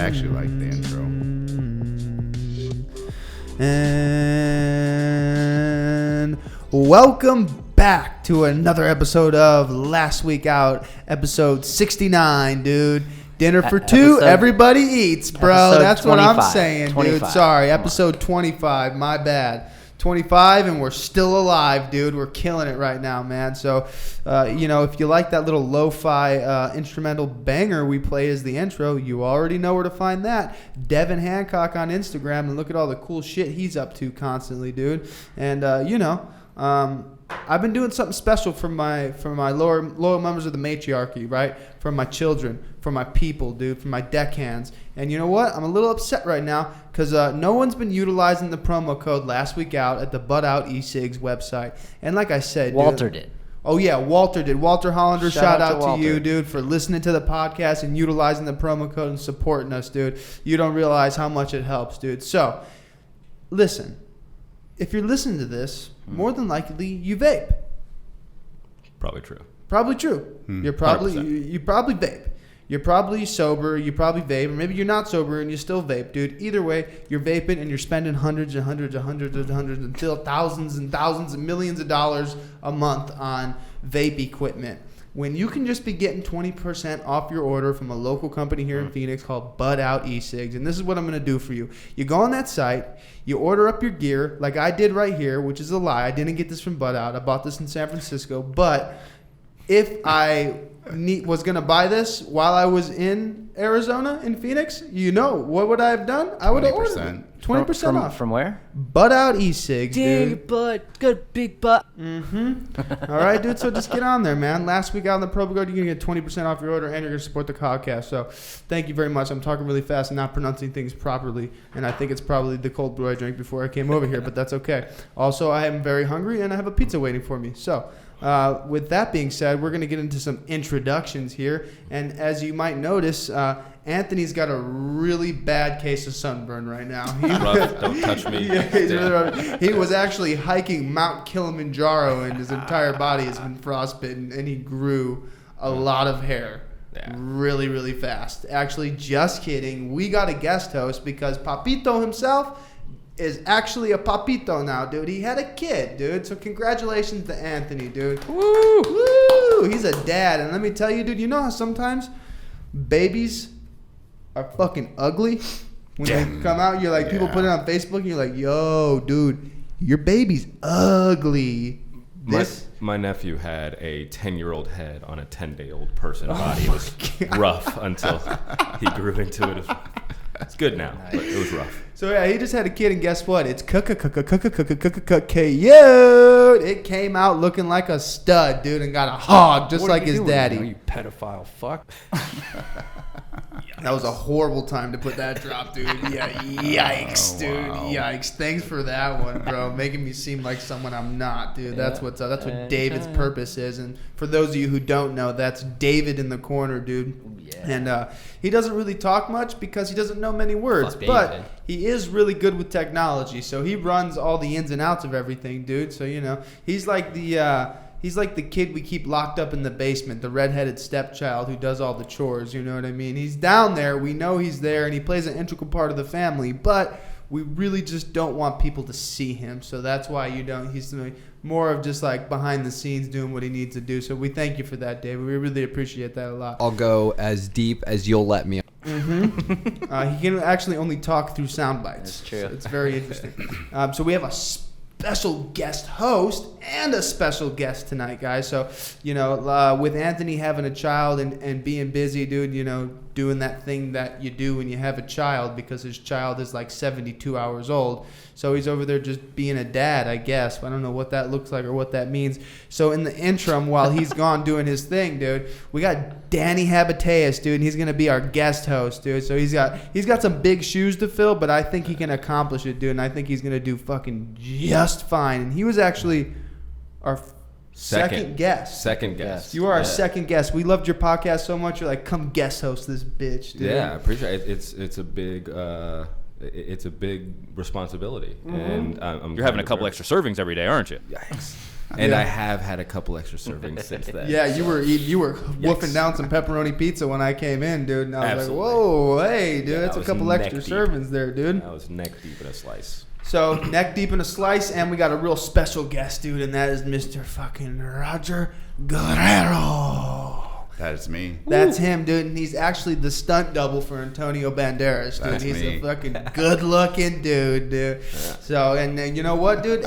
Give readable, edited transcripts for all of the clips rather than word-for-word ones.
actually like the intro. And welcome back to another episode of Last Week Out, episode 69, dude. Dinner for two, everybody eats, bro. That's what I'm saying, 25. dude. Sorry, episode 25, my bad. 25, and we're still alive, dude. We're killing it right now, man. So, if you like that little lo-fi instrumental banger we play as the intro, you already know where to find that. Devin Hancock on Instagram, and look at all the cool shit he's up to constantly, dude. And, I've been doing something special for my lower members of the matriarchy, right? For my children, for my people, dude, for my deckhands. And you know what? I'm a little upset right now because no one's been utilizing the promo code Last Week Out at the Butt Out eCigs website. And like I said, Walter did. Oh, yeah, Walter did. Walter Hollander, shout out to Walter. you, dude, for listening to the podcast and utilizing the promo code and supporting us, dude. You don't realize how much it helps, dude. So, listen, if you're listening to this, more than likely you vape. Probably true. Probably true. You're probably 100%. you probably vape. You're probably sober. You probably vape, or maybe you're not sober and you still vape, dude. Either way, you're vaping and you're spending hundreds until thousands and thousands and millions of dollars a month on vape equipment. When you can just be getting 20% off your order from a local company here in Phoenix called Butt Out eCigs. And this is what I'm going to do for you. You go on that site, you order up your gear like I did right here, which is a lie. I didn't get this from Butt Out. I bought this in San Francisco. But if I was going to buy this while I was in Arizona, in Phoenix, what would I have done? I would have ordered it. 20% off. From where? Butt Out eCigs, dude. Big butt, good big butt. All right, dude. So just get on there, man. Last week out on the promo code, you're going to get 20% off your order, and you're going to support the podcast. So thank you very much. I'm talking really fast and not pronouncing things properly, and I think it's probably the cold brew I drank before I came over here, but that's okay. Also, I am very hungry, and I have a pizza waiting for me. So with that being said, we're going to get into some introductions here. And as you might notice, Anthony's got a really bad case of sunburn right now. Rough, don't touch me. Yeah, he's really rough. He was actually hiking Mount Kilimanjaro, and his entire body has been frostbitten, and he grew a lot of hair really, really fast. Actually, just kidding. We got a guest host because Papito himself is actually a papito now, dude. He had a kid, dude. So congratulations to Anthony, dude. Woo! Woo! He's a dad. And let me tell you, dude, you know how sometimes babies are fucking ugly? When they come out, you're like, people put it on Facebook, and you're like, yo, dude, your baby's ugly. My nephew had a 10-year-old head on a 10-day-old person body. It was rough until he grew into it. It's good now, but it was rough. So yeah, he just had a kid, and guess what? It's KO. It came out looking like a stud, dude, and got a hog just like his daddy. You pedophile fuck. That was a horrible time to put that drop, dude. Yeah, yikes, dude. Wow. Yikes. Thanks for that one, bro. Making me seem like someone I'm not, dude. That's what's up. That's what David's purpose is. And for those of you who don't know, that's David in the corner, dude. Yeah. And he doesn't really talk much because he doesn't know many words. Fuck But David. he is really good with technology. So he runs all the ins and outs of everything, dude. So, he's like the kid we keep locked up in the basement, the redheaded stepchild who does all the chores, you know what I mean? He's down there, we know he's there, and he plays an integral part of the family, but we really just don't want people to see him, so that's why he's more of just like behind the scenes doing what he needs to do, so we thank you for that, David. We really appreciate that a lot. I'll go as deep as you'll let me. He can actually only talk through sound bites. That's true. So it's very interesting. So we have a special guest host and a special guest tonight, guys. So, with Anthony having a child and being busy, dude, doing that thing that you do when you have a child because his child is like 72 hours old. So he's over there just being a dad, I guess. I don't know what that looks like or what that means. So in the interim, while he's gone doing his thing, dude, we got Danny Habateus, dude, and he's going to be our guest host, dude. So he's got some big shoes to fill, but I think he can accomplish it, dude, and I think he's going to do fucking just fine. And he was actually our second guest. Second guest. You are our second guest. We loved your podcast so much. You're like, come guest host this bitch, dude. Yeah, I appreciate it. It's a big responsibility, and I'm You're having a couple extra servings every day, aren't you? Yikes. And I have had a couple extra servings since then. Yeah, you were wolfing down some pepperoni pizza when I came in, dude. And I was Absolutely. like, whoa, hey, dude, Yeah, that's I a was couple neck extra deep. servings there, dude. I was neck deep in a slice. So, neck deep in a slice, and we got a real special guest, dude, and that is Mr. fucking Roger Guerrero. That is me. That's him, dude, and he's actually the stunt double for Antonio Banderas, dude. That's He's me. a fucking good-looking dude, dude. So, and you know what, dude?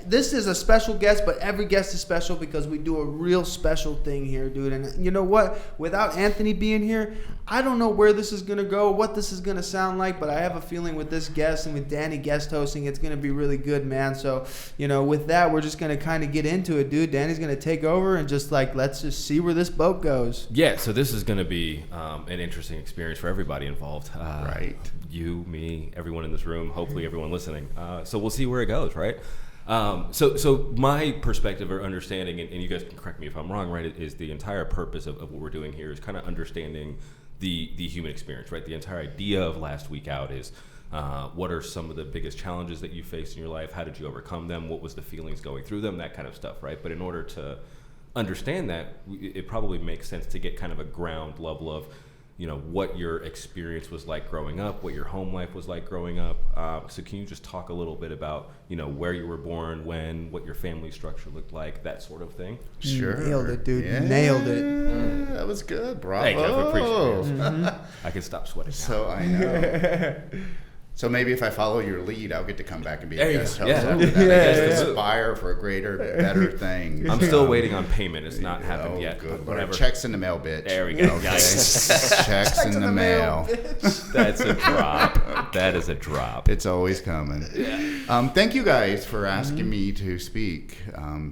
This is a special guest, but every guest is special because we do a real special thing here, dude. And you know what? Without Anthony being here, I don't know where this is gonna go, what this is gonna sound like, but I have a feeling with this guest and with Danny guest hosting, it's gonna be really good, man. So, you know, with that, we're just gonna kind of get into it, dude. Danny's gonna take over and just like let's just see where this boat goes. Yeah, so this is going to be an interesting experience for everybody involved. Right. You, me, everyone in this room, hopefully everyone listening. So we'll see where it goes, right? So my perspective or understanding, and you guys can correct me if I'm wrong, right, is the entire purpose of what we're doing here is kind of understanding the human experience, right? The entire idea of Last Week Out is what are some of the biggest challenges that you faced in your life? How did you overcome them? What was the feelings going through them? That kind of stuff, right? But in order to understand that, it probably makes sense to get kind of a ground level of, you know, what your experience was like growing up, what your home life was like growing up. So can you just talk a little bit about, you know, where you were born, when, what your family structure looked like, that sort of thing? Sure. Nailed it, dude. Yeah, Nailed it. That was good. Bravo. Thank you. I appreciate it. I can stop sweating now. So I know. So maybe if I follow your lead, I'll get to come back and be There a you guest go. host. Yeah. After that. Yeah, I guess yeah. to aspire for greater, better things. I'm still waiting on payment. It's not happened Oh, yet. good but Lord. whatever. Checks in the mail, bitch. There we go. Okay. Nice. Checks in the mail. That's a drop. That is a drop. It's always coming. Thank you guys for asking me to speak,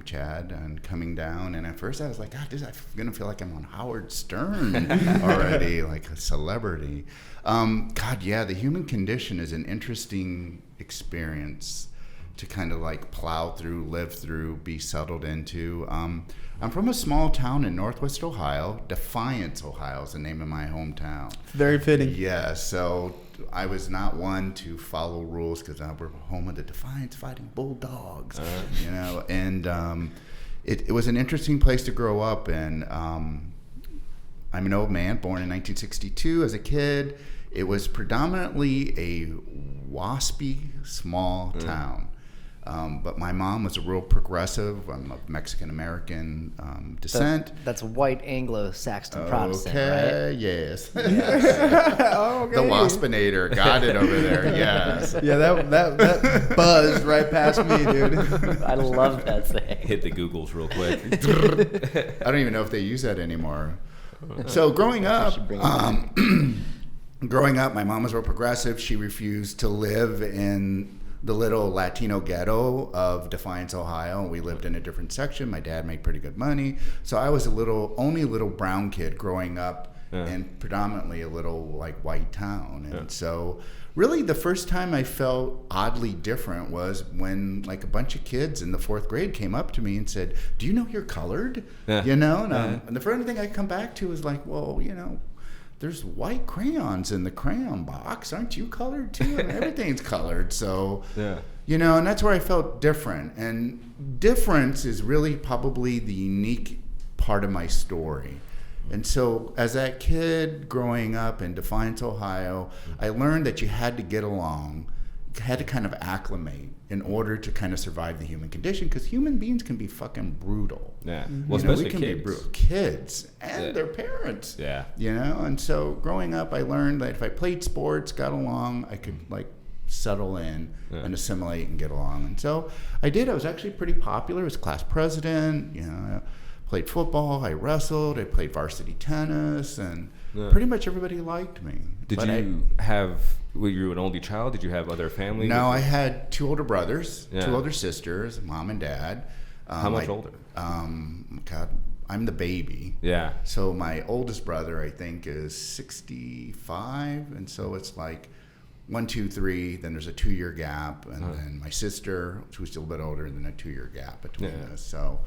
Chad, and coming down. And at first I was like, God, I'm going to feel like I'm on Howard Stern already, like a celebrity. God, yeah, the human condition is an interesting experience to kind of like plow through, live through, be settled into. I'm from a small town in Northwest Ohio. Defiance, Ohio is the name of my hometown. Very fitting. Yeah, so I was not one to follow rules because we're home of the Defiance Fighting Bulldogs, you know, and it was an interesting place to grow up in. I'm an old man, born in 1962 as a kid. It was predominantly a waspy, small town. But my mom was a real progressive. I'm of Mexican-American descent. That's white Anglo-Saxon Protestant, right? Okay, yes. Okay. The Waspinator got it over there, yes. Yeah, that buzzed right past me, dude. I love that saying. Hit the Googles real quick. I don't even know if they use that anymore. So growing up, my mom was real progressive. She refused to live in the little Latino ghetto of Defiance, Ohio. We lived in a different section. My dad made pretty good money. So I was only a little brown kid growing up in predominantly a little like white town. And so really the first time I felt oddly different was when like a bunch of kids in the 4th grade came up to me and said, "Do you know you're colored?" You know? And the first thing I come back to is like, well, you know, there's white crayons in the crayon box. Aren't you colored too? I mean, everything's colored. So, you know, and that's where I felt different. And difference is really probably the unique part of my story. And so as that kid growing up in Defiance, Ohio, I learned that you had to get along, had to kind of acclimate in order to kind of survive the human condition, because human beings can be fucking brutal. Yeah. You know, Well, especially we can kids. be brutal. Kids and their parents. Yeah. You know, and so growing up, I learned that if I played sports, got along, I could like settle in and assimilate and get along. And so I did. I was actually pretty popular. I was class president. You know, I played football. I wrestled. I played varsity tennis, and pretty much everybody liked me. Were you an only child? Did you have other family? No, I had 2 older brothers, Yeah. 2 older sisters, mom and dad. How much older? God, I'm the baby. Yeah. So my oldest brother, I think, is 65, and so it's like 1, 2, 3. Then there's a 2-year gap, and then my sister, who's still a bit older, and then a 2-year gap between us. So,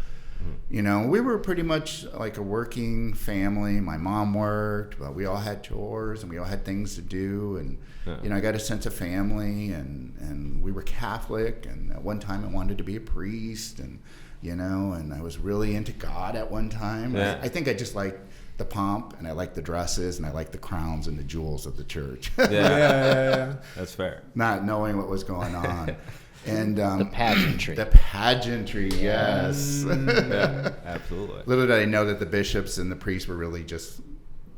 you know, we were pretty much like a working family. My mom worked, but we all had chores, and we all had things to do, and you know, I got a sense of family, and we were Catholic, and at one time I wanted to be a priest, and and I was really into God at one time. Yeah. I think I just liked the pomp, and I liked the dresses, and I liked the crowns and the jewels of the church. Yeah. That's fair. Not knowing what was going on. And The pageantry. The pageantry, yes. Yeah, absolutely. Little did I know that the bishops and the priests were really just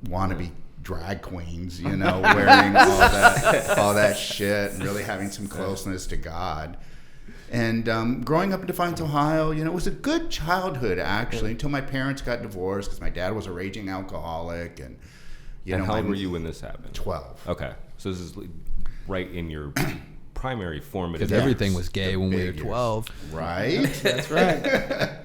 wannabe drag queens, wearing all that shit and really having some closeness to God. And growing up in Defiance, Ohio, it was a good childhood, actually, until my parents got divorced because my dad was a raging alcoholic. And, How old were you when this happened? 12. Okay. So this is right in your primary formative Because everything was gay The when we were big years. 12. Right? That's right.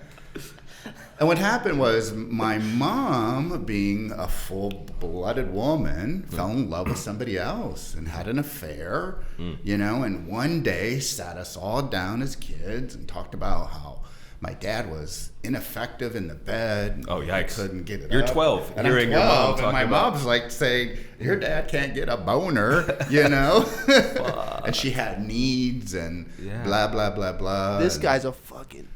And what happened was my mom, being a full-blooded woman, fell in love with somebody else and had an affair, and one day sat us all down as kids and talked about how my dad was ineffective in the bed. Oh, yikes. Couldn't get it You're up. 12, And hearing I'm your mom 12, and talking my about- mom's like saying, your dad can't get a boner, and she had needs and blah, blah, blah, blah. This and guy's a fucking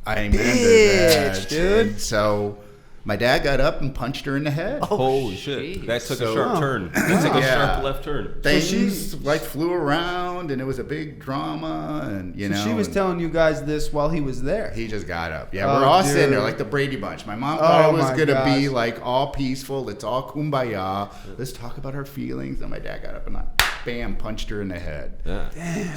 I remember bitch, that, dude. And so my dad got up and punched her in the head. Holy shit. That took a sharp turn. That took a Yeah. sharp left turn. Things flew around, and it was a big drama, and So she was and telling you guys this while he was there. he just got up. Yeah, Oh, we're all sitting there dude. like the Brady Bunch. My mom thought it was my gonna be gosh. like all peaceful. It's all kumbaya. Let's talk about our feelings. And my dad got up and bam, punched her in the head. Yeah.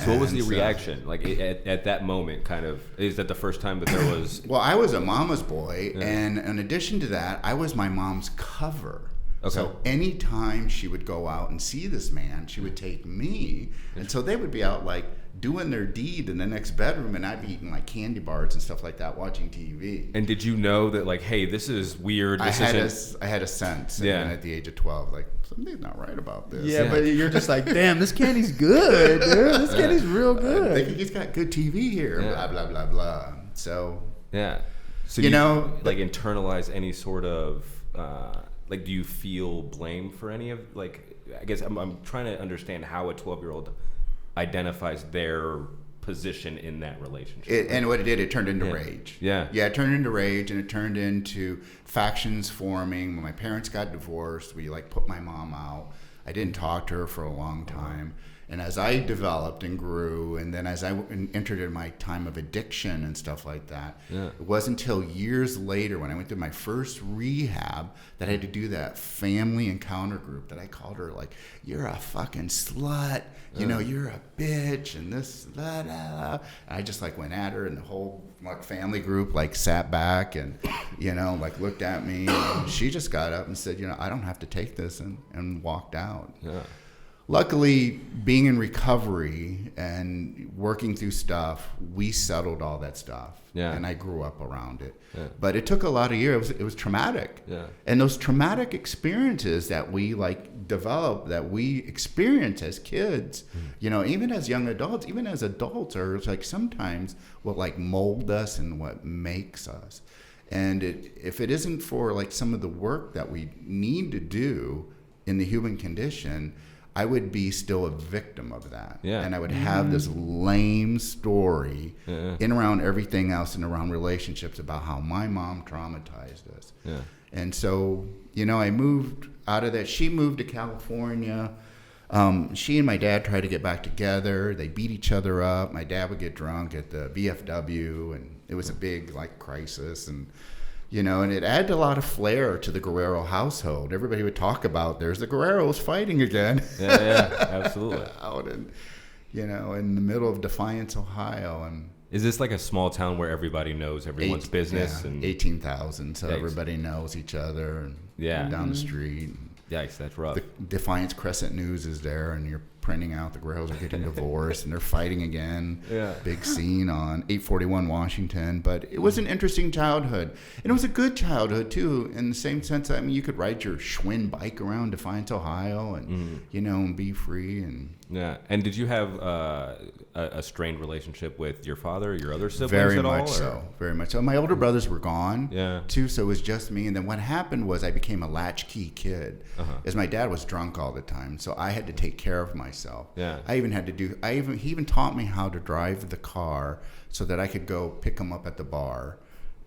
So what was the And so- reaction? Like at that moment, kind of, is that the first time that there was... Well, I was a mama's boy, and in addition to that, I was my mom's cover. Okay. So anytime she would go out and see this man, she would take me, and so they would be out like doing their deed in the next bedroom, and I'd be eating like candy bars and stuff like that, watching TV. And did you know that, like, hey, this is weird, I this isn't... had a sense, Yeah. and at the age of 12, like something's not right about this. Yeah, but you're just like, damn, this candy's good, dude. This candy's real I good. think he's got good TV here. Yeah. Blah blah blah blah. So Yeah. So You do know, like internalize any sort of like, do you feel blame for any of, like, I guess I'm trying to understand how a 12-year-old identifies their position in that relationship. And what it did, it turned into rage. Yeah. Yeah, it turned into rage, and it turned into factions forming. When my parents got divorced, we put my mom out. I didn't talk to her for a long time. And as I developed and grew, and then as I entered in my time of addiction and stuff like that, it wasn't until years later when I went through my first rehab that I had to do that family encounter group that I called her like, you're a fucking slut, you're a bitch, and this, blah, blah, blah. And I just went at her, and the whole family group sat back and, looked at me. And she just got up and said, I don't have to take this, and walked out. Yeah. Luckily, being in recovery and working through stuff, we settled all that stuff. Yeah. And I grew up around it. Yeah. But it took a lot of years. It was traumatic. Yeah. And those traumatic experiences that we develop, that we experience as kids, even as young adults, even as adults, are sometimes what mold us and what makes us. And if it isn't for some of the work that we need to do in the human condition, I would be still a victim of that. Yeah. And I would have this lame story in around everything else and around relationships about how my mom traumatized us. Yeah. And so, I moved out of that. She moved to California. She and my dad tried to get back together. They beat each other up. My dad would get drunk at the VFW, and it was a big crisis. And and it added a lot of flair to the Guerrero household. Everybody would talk about, there's the Guerreros fighting again. Yeah, absolutely. Out in, in the middle of Defiance, Ohio. And Is this like a small town where everybody knows everyone's business? Yeah, And 18,000, so Yikes. everybody knows each other. And Yeah. down the street. Yikes, that's rough. The Defiance Crescent News is there, and you're printing out the Guerreros are getting divorced, and they're fighting again. Yeah. Big scene on 841 Washington. But it was an interesting childhood. And it was a good childhood, too, in the same sense. I mean, you could ride your Schwinn bike around Defiance, Ohio, and, and be free. And Yeah. And did you have a strained relationship with your father or your other siblings very at all? much or- so. Very much so. My older brothers were gone, Yeah. too, so it was just me. And then what happened was I became a latchkey kid, as my dad was drunk all the time. So I had to take care of myself. myself. Yeah. He even taught me how to drive the car so that I could go pick him up at the bar.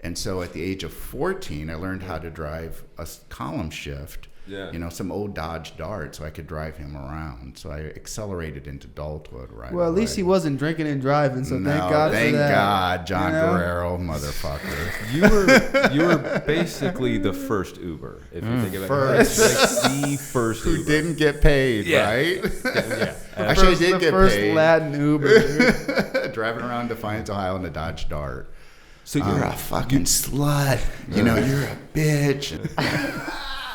And so at the age of 14, I learned how to drive a column shift. Yeah. You know, some old Dodge Dart, so I could drive him around. So I accelerated into adulthood right Well, at least he away. wasn't drinking and driving, so No, thank God thank for that. God, John You know? Guerrero, motherfucker. You were basically the first Uber, if you think about it. First. Like the first Who Uber. didn't get paid, Yeah. right? Yeah. Actually, I did the get first paid. Latin Uber. Dude. Driving around Defiance, Ohio in a Dodge Dart. So You're a fucking slut. You know, you're a bitch.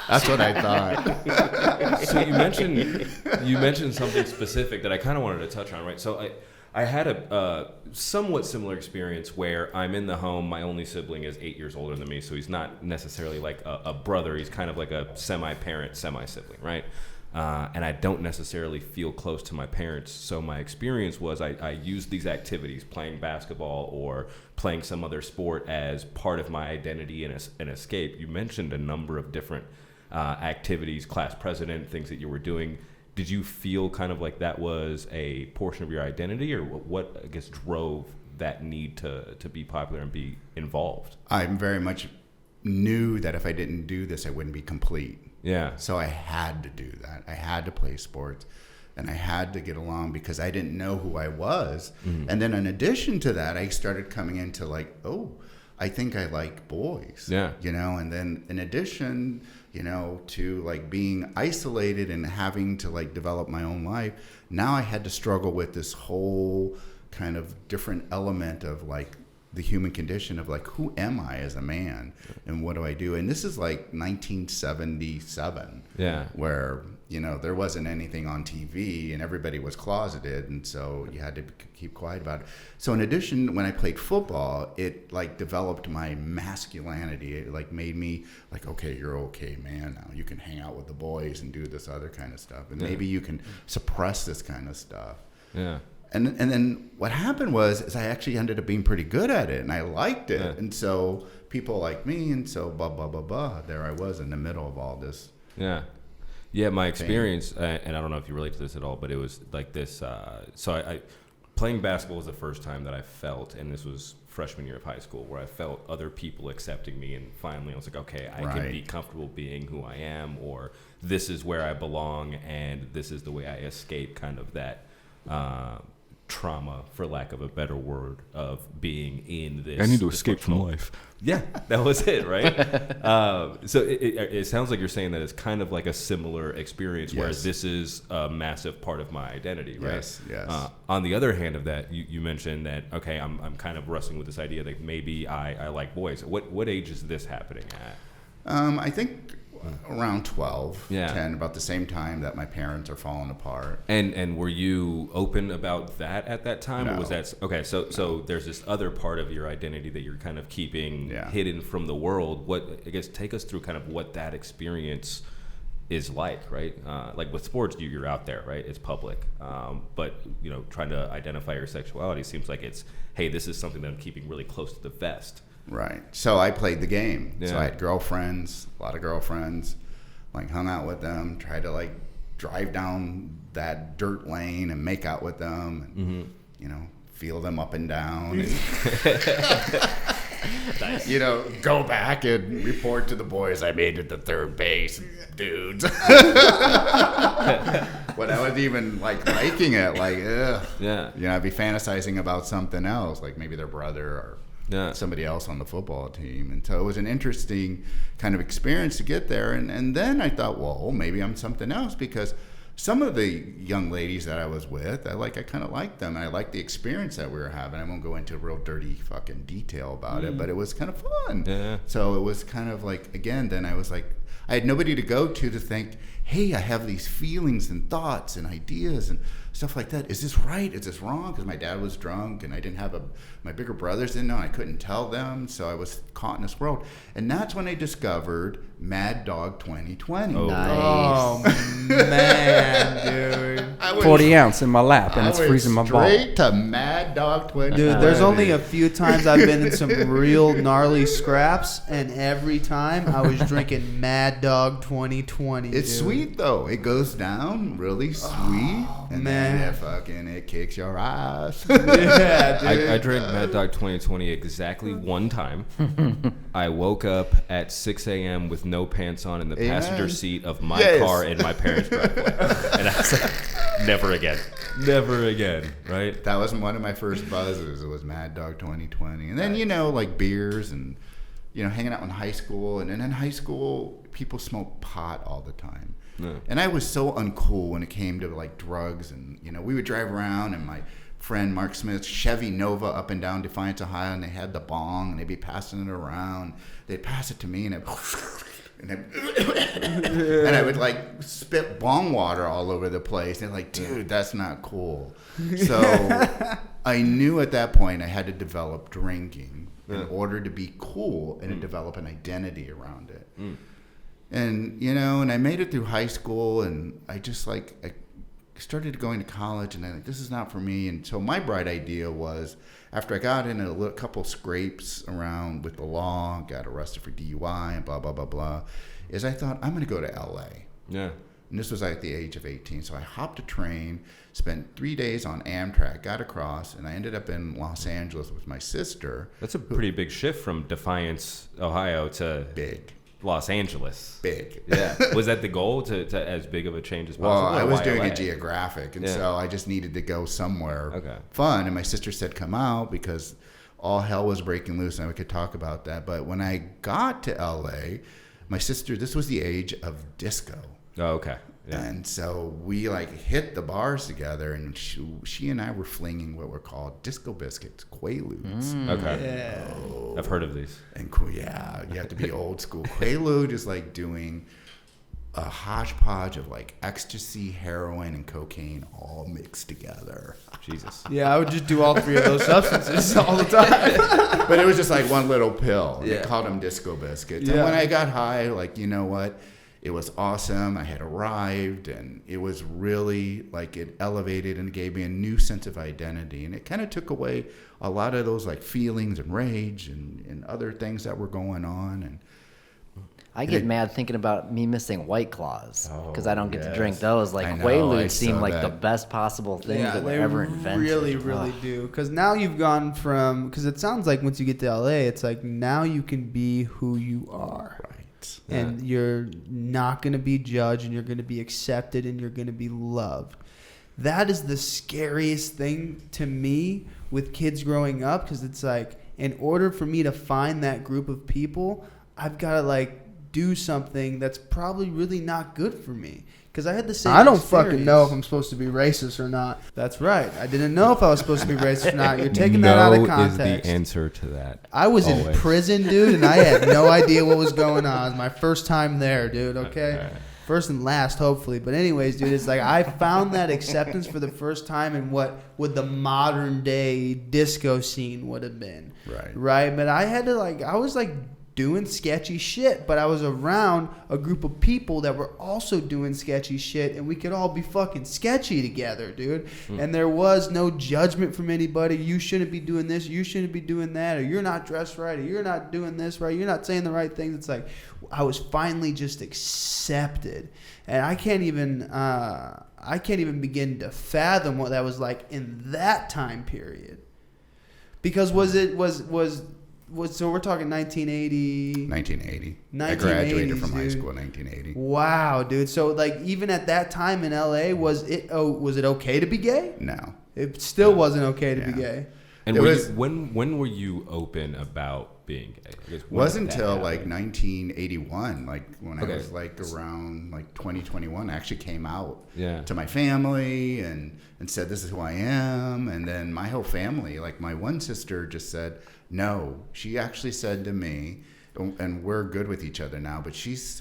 That's what I thought. So you mentioned something specific that I kind of wanted to touch on, right? So I had a somewhat similar experience where I'm in the home. My only sibling is 8 years older than me, so he's not necessarily like a brother. He's kind of like a semi-parent, semi-sibling, right? And I don't necessarily feel close to my parents. So my experience was I used these activities, playing basketball or playing some other sport, as part of my identity and an escape. You mentioned a number of different activities, class president, things that you were doing. Did you feel kind of like that was a portion of your identity, or what I guess drove that need to be popular and be involved? I very much knew that if I didn't do this, I wouldn't be complete. Yeah. So I had to do that. I had to play sports, and I had to get along because I didn't know who I was. Mm-hmm. And then in addition to that, I started coming into like, oh, I think I like boys. Yeah. You know, and then in addition, you know, to like being isolated and having to like develop my own life, now I had to struggle with this whole kind of different element of like the human condition of like, who am I as a man and what do I do? And this is like 1977. Yeah. Where, you know, there wasn't anything on TV and everybody was closeted, and so you had to keep quiet about it. So in addition, when I played football, it like developed my masculinity. It like made me like, okay, you're okay, man. Now you can hang out with the boys and do this other kind of stuff, and maybe you can suppress this kind of stuff. Yeah. And then what happened is I actually ended up being pretty good at it, and I liked it. Yeah. And so people like me, and so blah, blah, blah, blah. There I was in the middle of all this. Yeah. Yeah, my experience, and I don't know if you relate to this at all, but it was like this. So I playing basketball was the first time that I felt, and this was freshman year of high school, where I felt other people accepting me, and finally I was like, okay, I can be comfortable being who I am, or this is where I belong, and this is the way I escape kind of that trauma, for lack of a better word, of being in this. I need to escape from dysfunctional- life. Yeah, that was it, right? So it sounds like you're saying that it's kind of like a similar experience, where Yes. this is a massive part of my identity, right? Yes. On the other hand of that, you mentioned that, okay, I'm kind of wrestling with this idea that maybe I like boys. What age is this happening at? I think around 12, Yeah. 10, about the same time that my parents are falling apart. And were you open about that at that time? Or was No. that okay? So there's this other part of your identity that you're kind of keeping Yeah. hidden from the world. What, I guess, take us through kind of what that experience is like, right? Like with sports, you're out there, right? It's public. But you know, trying to identify your sexuality seems like it's, hey, this is something that I'm keeping really close to the vest. Right. So I played the game. So Yeah. I had girlfriends, a lot of girlfriends, like hung out with them, tried to like drive down that dirt lane and make out with them, and, you know, feel them up and down. And, you know, go back and report to the boys, I made it to third base, dudes. When I was even like liking it, like, ugh. Yeah. You know, I'd be fantasizing about something else, like maybe their brother or somebody else on the football team. And so it was an interesting kind of experience to get there. And then I thought, well, maybe I'm something else, because some of the young ladies that I was with, I kind of liked them, and I liked the experience that we were having. I won't go into real dirty fucking detail about it, but it was kind of fun. Yeah. So it was kind of like, again, then I was like, I had nobody to go to think, hey, I have these feelings and thoughts and ideas and stuff like that. Is this right? Is this wrong? Because my dad was drunk, and I didn't have my bigger brothers didn't know, and I couldn't tell them. So I was caught in this world. And that's when I discovered Mad Dog 2020. Oh. Oh, man, dude. I went 40 ounce in my lap, and I it's went freezing my ball. straight to Mad Dog 20. Dude, there's only a few times I've been in some real gnarly scraps, and every time I was drinking Mad Dog 2020. It's dude. sweet though. It goes down really sweet, and man. then it kicks your ass. Yeah, dude. I drank Mad Dog 2020 exactly one time. I woke up at 6 a.m. with no pants on in the passenger seat of my car in my parents' driveway. And I was like, never again. Never again, right? That was one of my first buzzes. It was Mad Dog 2020. And then, like beers and, hanging out in high school. And then in high school, people smoke pot all the time. Yeah. And I was so uncool when it came to like drugs. And, we would drive around and my friend Mark Smith's Chevy Nova up and down Defiance, Ohio. And they had the bong and they'd be passing it around. They'd pass it to me and and I would like spit bong water all over the place. They're like, dude, that's not cool. So I knew at that point I had to develop drinking in order to be cool and to develop an identity around it. And, and I made it through high school and I just I started going to college and I'm like, this is not for me. And so my bright idea was, after I got in a couple scrapes around with the law, got arrested for DUI and blah, blah, blah, blah, is I thought, I'm going to go to L.A. Yeah. And this was at the age of 18. So I hopped a train, spent 3 days on Amtrak, got across, and I ended up in Los Angeles with my sister. That's a pretty big shift from Defiance, Ohio to Big. Los Angeles. Big. Yeah. Was that the goal, to as big of a change as possible? Well, I was Why doing LA? a geographic, and so I just needed to go somewhere fun. And my sister said, come out, because all hell was breaking loose, and we could talk about that. But when I got to L.A., my sister, this was the age of disco. Oh, okay. Yeah. And so we hit the bars together, and she and I were flinging what were called disco biscuits, Quaaludes. Okay. Yeah. I've heard of these. And you have to be old school. Quaalude is like doing a hodgepodge of ecstasy, heroin, and cocaine all mixed together. Jesus. Yeah, I would just do all three of those substances all the time. But it was just one little pill. Yeah. They called them disco biscuits. Yeah. And when I got high, you know what? It was awesome. I had arrived, and it was really it elevated and gave me a new sense of identity. And it kind of took away a lot of those feelings and rage and other things that were going on. And I get mad thinking about me missing White Claws because I don't get to drink those. I know, I Quaaludes seem saw like that. the best possible thing that were they ever invented. really do. Because now you've gone from, because it sounds like once you get to LA, it's now you can be who you are. right. And you're not going to be judged, and you're going to be accepted, and you're going to be loved. That is the scariest thing to me with kids growing up, because it's in order for me to find that group of people, I've got to do something that's probably really not good for me. Because I had the same I don't experience. fucking know if I'm supposed to be racist or not. That's right. I didn't know if I was supposed to be racist or not. You're taking that out of No context. is the answer to that. I was in Always. prison, dude, and I had no idea what was going on. It was my first time there, dude, okay? First and last, hopefully. But anyways, dude, it's I found that acceptance for the first time in what would the modern day disco scene would have been. Right. Right? But I had to, I was doing sketchy shit, but I was around a group of people that were also doing sketchy shit, and we could all be fucking sketchy together, dude. And there was no judgment from anybody. You shouldn't be doing this, you shouldn't be doing that, or you're not dressed right, or you're not doing this right, you're not saying the right things. It's I was finally just accepted, and I can't even begin to fathom what that was like in that time period. Because so we're talking 1980. 1980. I 1980s, graduated from high dude. school in 1980. Wow, dude. So even at that time in LA, was it okay to be gay? No. It still wasn't okay to be Yeah. gay. And It were was- you, when were you open about being gay? When Wasn't did that until happen? 1981, when I Okay. was around 2021, I actually came out Yeah. to my family and said, this is who I am. And then my whole family, my one sister just said, no. She actually said to me, and we're good with each other now, but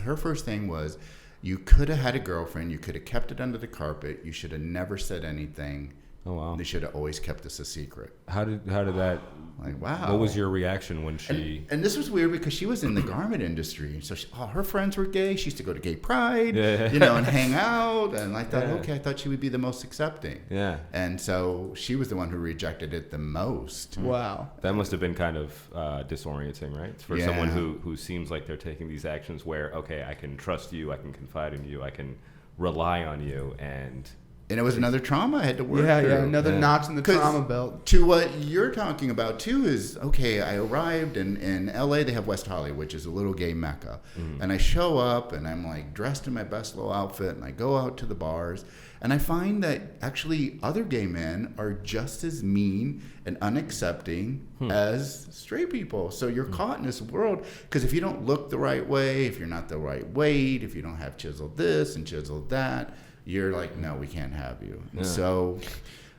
her first thing was, you could have had a girlfriend, you could have kept it under the carpet, you should have never said anything Oh wow. They should have always kept this a secret. How did that? Like, wow. What was your reaction when she? And this was weird because she was in the garment industry, so all her friends were gay. She used to go to gay pride, and hang out. And I thought, okay, I thought she would be the most accepting. Yeah. And so she was the one who rejected it the most. Wow. That must have been kind of disorienting, right? For someone who seems like they're taking these actions where, okay, I can trust you, I can confide in you, I can rely on you, and it was another trauma I had to work through. Another notch in the trauma belt. To what you're talking about, too, is, okay, I arrived in L.A., they have West Hollywood, which is a little gay mecca. Mm-hmm. And I show up, and I'm, like, dressed in my best little outfit, and I go out to the bars, and I find that actually other gay men are just as mean and unaccepting as straight people. So you're caught in this world, because if you don't look the right way, if you're not the right weight, if you don't have chiseled this and chiseled that, you're like, no, we can't have you. Yeah. So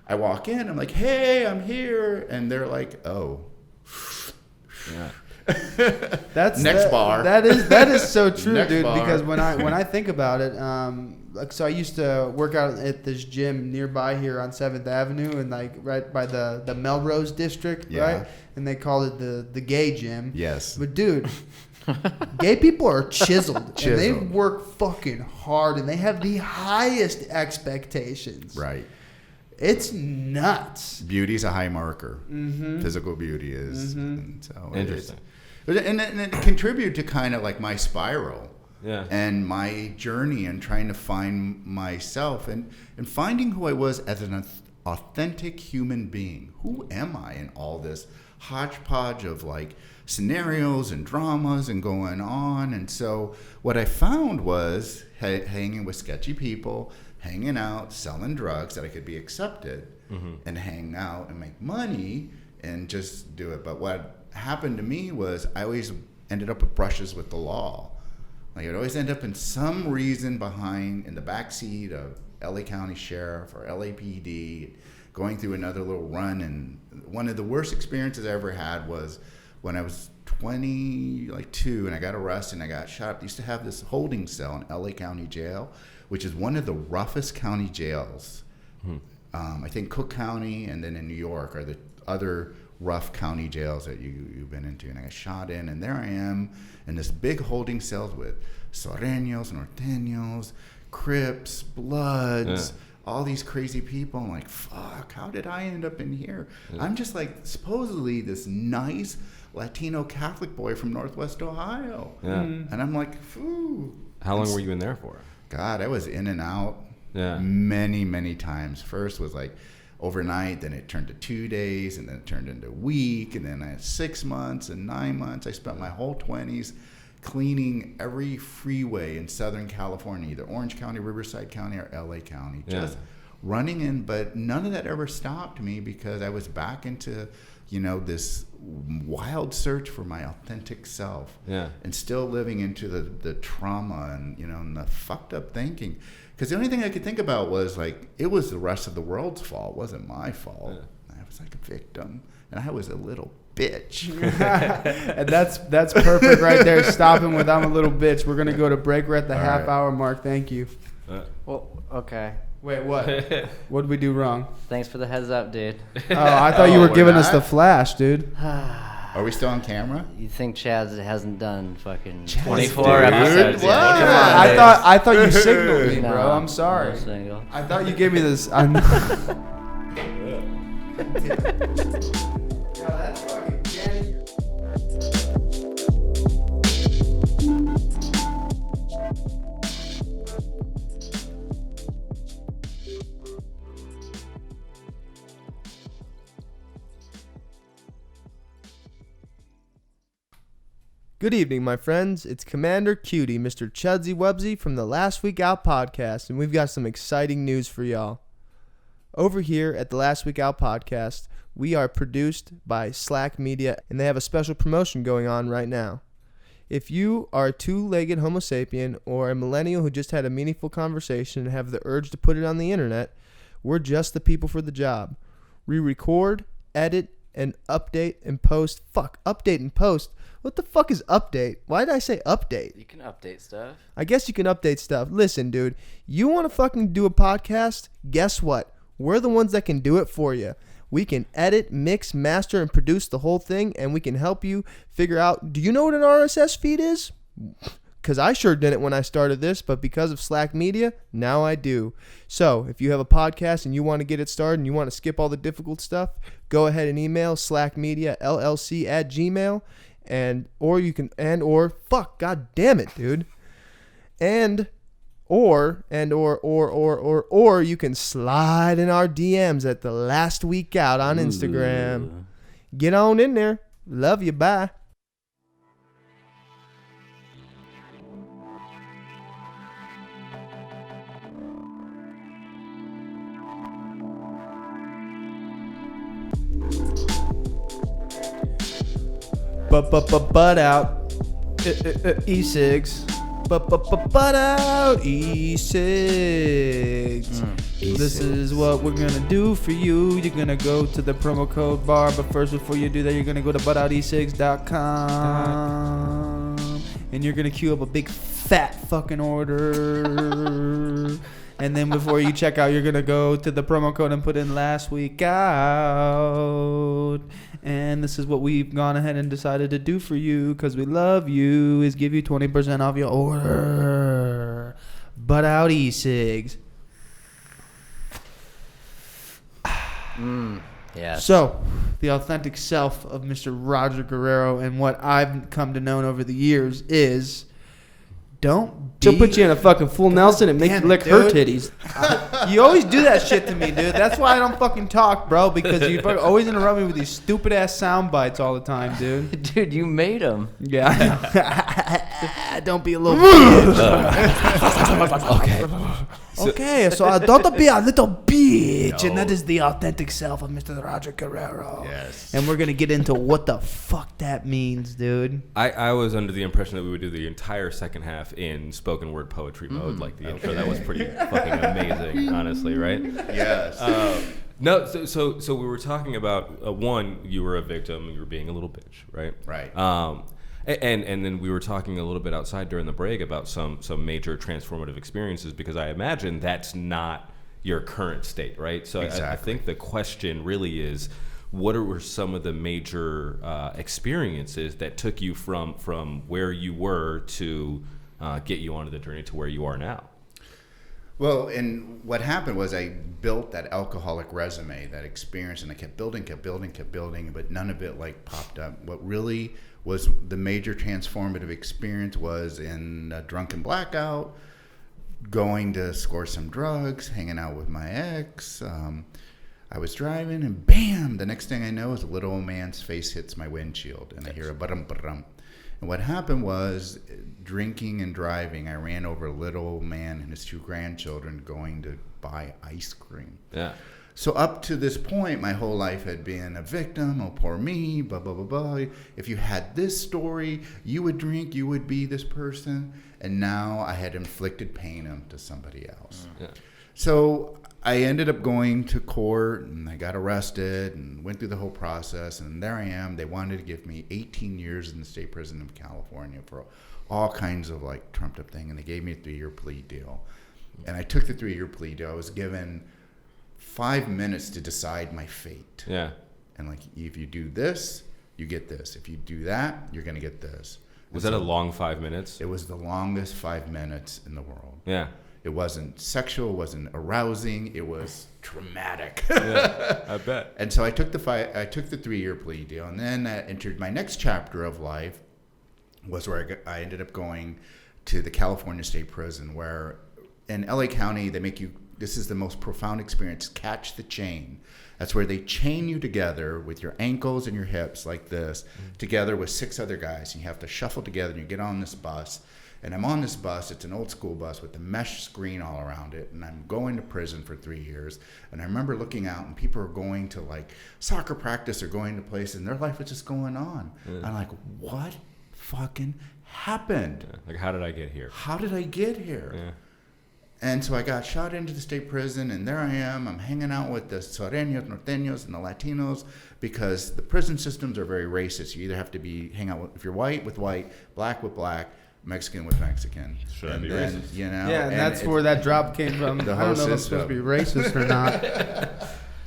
I walk in, I'm like, hey, I'm here. And they're like, oh. Yeah. That's bar. That is so true, Next dude. bar. Because when I think about it, so I used to work out at this gym nearby here on 7th Avenue, and like right by the Melrose district, right? And they called it the gay gym. Yes. But dude, gay people are chiseled, and they work fucking hard, and they have the highest expectations. Right. It's nuts. Beauty's a high marker. Mm-hmm. Physical beauty is. Mm-hmm. And so interesting. And it contributed to kind of like my spiral. Yeah. And my journey and trying to find myself and finding who I was as an authentic human being. Who am I in all this hodgepodge of like scenarios and dramas and going on? And so what I found was hanging with sketchy people, hanging out, selling drugs that I could be accepted, and hang out and make money and just do it. But what happened to me was I always ended up with brushes with the law. Like I'd always end up in some reason behind in the backseat of LA County Sheriff or LAPD, going through another little run. And one of the worst experiences I ever had was when I was 22 and I got arrested and I got shot. I used to have this holding cell in LA County Jail, which is one of the roughest county jails. I think Cook County and then in New York are the other rough county jails that you've been into. And I got shot in, and there I am in this big holding cell with Soreños, Norteños, Crips, Bloods, all these crazy people. I'm like, fuck, how did I end up in here? I'm just like supposedly this nice Latino Catholic boy from Northwest Ohio. And I'm like, phew. How long were you in there for? God, I was in and out many, many times. First was like overnight, then it turned to 2 days, and then it turned into a week, and then I had 6 months and 9 months. I spent my whole 20s cleaning every freeway in Southern California, either Orange County, Riverside County, or LA County, just running in. But none of that ever stopped me because I was back into, this wild search for my authentic self, and still living into the trauma and, and the fucked up thinking. Because the only thing I could think about was like, it was the rest of the world's fault. It wasn't my fault. I was like a victim, and I was a little bitch. And that's perfect right there. Stopping with "I'm a little bitch." We're gonna go to break. We're at the half-hour mark. Thank you. Well, okay. Wait, what? What did we do wrong? Thanks for the heads up, dude. Oh, I thought you were we're giving us not? the flash, dude. Are we still on camera? You think Chad hasn't done fucking Chaz, 24 dude. episodes? What? Yet? Come on, I thought you signaled me, No, bro. I'm sorry. no single. I thought you gave me this. That's fucking gay. Good evening, my friends. It's Commander Cutie, Mr. Chudsy Wubsy from the Last Week Out podcast, and we've got some exciting news for y'all. Over here at the Last Week Out podcast, we are produced by Slack Media, and they have a special promotion going on right now. If you are a two-legged Homo sapien or a millennial who just had a meaningful conversation and have the urge to put it on the internet, we're just the people for the job. We record, edit, and update and post. Update and post? What the fuck is update? Why did I say update? You can update stuff. I guess you can update stuff. Listen, dude, you want to fucking do a podcast? Guess what? We're the ones that can do it for you. We can edit, mix, master, and produce the whole thing, and we can help you figure out, do you know what an RSS feed is? Because I sure didn't when I started this, but because of Slack Media, now I do. So if you have a podcast and you want to get it started and you want to skip all the difficult stuff, go ahead and email slackmediallc@gmail.com, god damn it, dude. Or you can slide in our DMs at the last week out on Instagram. Get on in there. Love you. Bye. Butt out. E-cigs. Butt out. E-cigs. This is what we're gonna do for you. You're gonna go to the promo code bar, but first, before you do that, you're gonna go to buttoutecigs.com and you're gonna queue up a big fat fucking order. And then before you check out, you're gonna go to the promo code and put in last week out. And this is what we've gone ahead and decided to do for you, because we love you, is give you 20% off your order. Butt out e-cigs. Yes. So, the authentic self of Mr. Roger Guerrero, and what I've come to know over the years is, She'll put you in a fucking full Nelson and make you lick her titties. You always do that shit to me, dude. That's why I don't fucking talk, bro, because you always interrupt me with these stupid ass sound bites all the time, dude. Dude, you made him. Yeah. Don't be a little bitch. Okay, so don't be a little bitch. And that is the authentic self of Mr. Roger Guerrero. Yes. And we're going to get into what the fuck that means, dude. I was under the impression that we would do the entire second half in spoken word poetry mode, like the intro. That was pretty fucking amazing, honestly, right? Yes. No, so we were talking about one, you were a victim, you were being a little bitch, right? Right. And then we were talking a little bit outside during the break about some major transformative experiences, because I imagine that's not your current state, right? So Exactly. I think the question really is, what were some of the major experiences that took you from where you were to get you onto the journey to where you are now? Well, and what happened was I built that alcoholic resume, that experience, and I kept building, but none of it like popped up. What really was the major transformative experience was in a drunken blackout, going to score some drugs, hanging out with my ex. I was driving, and bam, the next thing I know is a little old man's face hits my windshield, and I hear a ba-dum. And what happened was, drinking and driving, I ran over a little old man and his two grandchildren going to buy ice cream. Yeah. So up to this point, my whole life had been a victim. Oh, poor me, blah, blah, blah, blah. If you had this story, you would drink, you would be this person. And now I had inflicted pain onto somebody else. Yeah. So I ended up going to court, and I got arrested and went through the whole process. And there I am. They wanted to give me 18 years in the state prison of California for all kinds of like trumped up thing. And they gave me a 3-year plea deal. And I took the 3-year plea deal. I was given 5 minutes to decide my fate. Yeah. And like, if you do this, you get this. If you do that, you're going to get this. Was that a long 5 minutes? It was the longest 5 minutes in the world. Yeah. It wasn't sexual, it wasn't arousing, it was traumatic. Yeah, I bet. And so I took the 3-year plea deal, and then I entered my next chapter of life, was where I ended up going to the California State Prison, where in LA County, they make you, this is the most profound experience, catch the chain. That's where they chain you together with your ankles and your hips like this, together with 6 other guys. And you have to shuffle together, and you get on this bus. And I'm on this bus. It's an old school bus with a mesh screen all around it. And I'm going to prison for 3 years. And I remember looking out, and people are going to like soccer practice or going to places, and their life is just going on. Yeah. I'm like, what fucking happened? Yeah. Like, how did I get here? How did I get here? Yeah. And so I got shot into the state prison, and there I am. I'm hanging out with the Sureños, Norteños, and the Latinos, because the prison systems are very racist. You either have to hang out with, if you're white, with white, black with black, Mexican with Mexican. Should I and be then, racist? you know, Yeah, and that's where that drop came from. The I whole don't know if I'm system. supposed to be racist or not.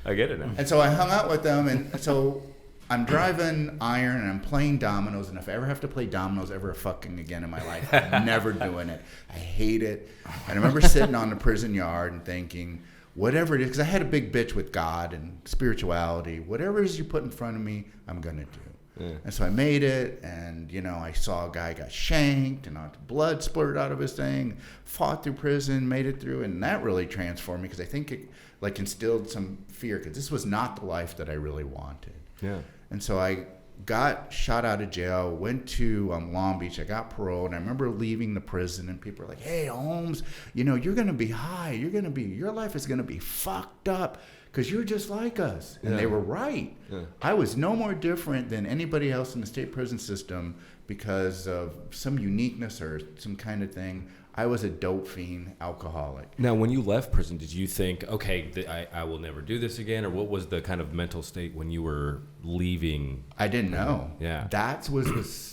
I get it now. And so I hung out with them, and so I'm driving iron, and I'm playing dominoes, and if I ever have to play dominoes ever fucking again in my life, I'm never doing it. I hate it. And I remember sitting on the prison yard and thinking, whatever it is, because I had a big bitch with God and spirituality, whatever it is you put in front of me, I'm going to do. Yeah. And so I made it, and, you know, I saw a guy got shanked, and blood splurted out of his thing, fought through prison, made it through, and that really transformed me, because I think it, like, instilled some fear, because this was not the life that I really wanted. Yeah. And so I got shot out of jail, went to Long Beach. I got paroled. And I remember leaving the prison, and people were like, "Hey, Holmes, you know, you're going to be high. Your life is going to be fucked up because you're just like us." And they were right. Yeah. I was no more different than anybody else in the state prison system because of some uniqueness or some kind of thing. I was a dope fiend, alcoholic. Now, when you left prison, did you think, okay, I will never do this again? Or what was the kind of mental state when you were leaving? I didn't know. Yeah. That was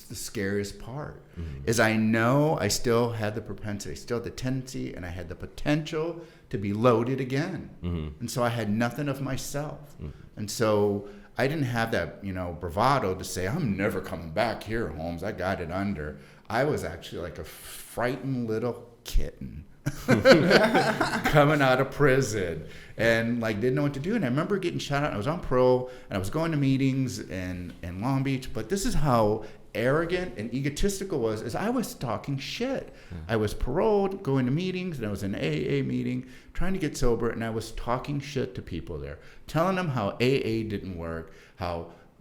the scariest part. Is I know I still had the propensity, still had the tendency, and I had the potential to be loaded again. And so I had nothing of myself. And so I didn't have that, you know, bravado to say, I'm never coming back here, Holmes. I got it under. I was actually like a frightened little kitten coming out of prison and like didn't know what to do. And I remember getting shot out. I was on parole and I was going to meetings in Long Beach. But this is how arrogant and egotistical was, is I was talking shit. I was paroled, going to meetings, and I was in an AA meeting, trying to get sober, and I was talking shit to people there, telling them how AA didn't work,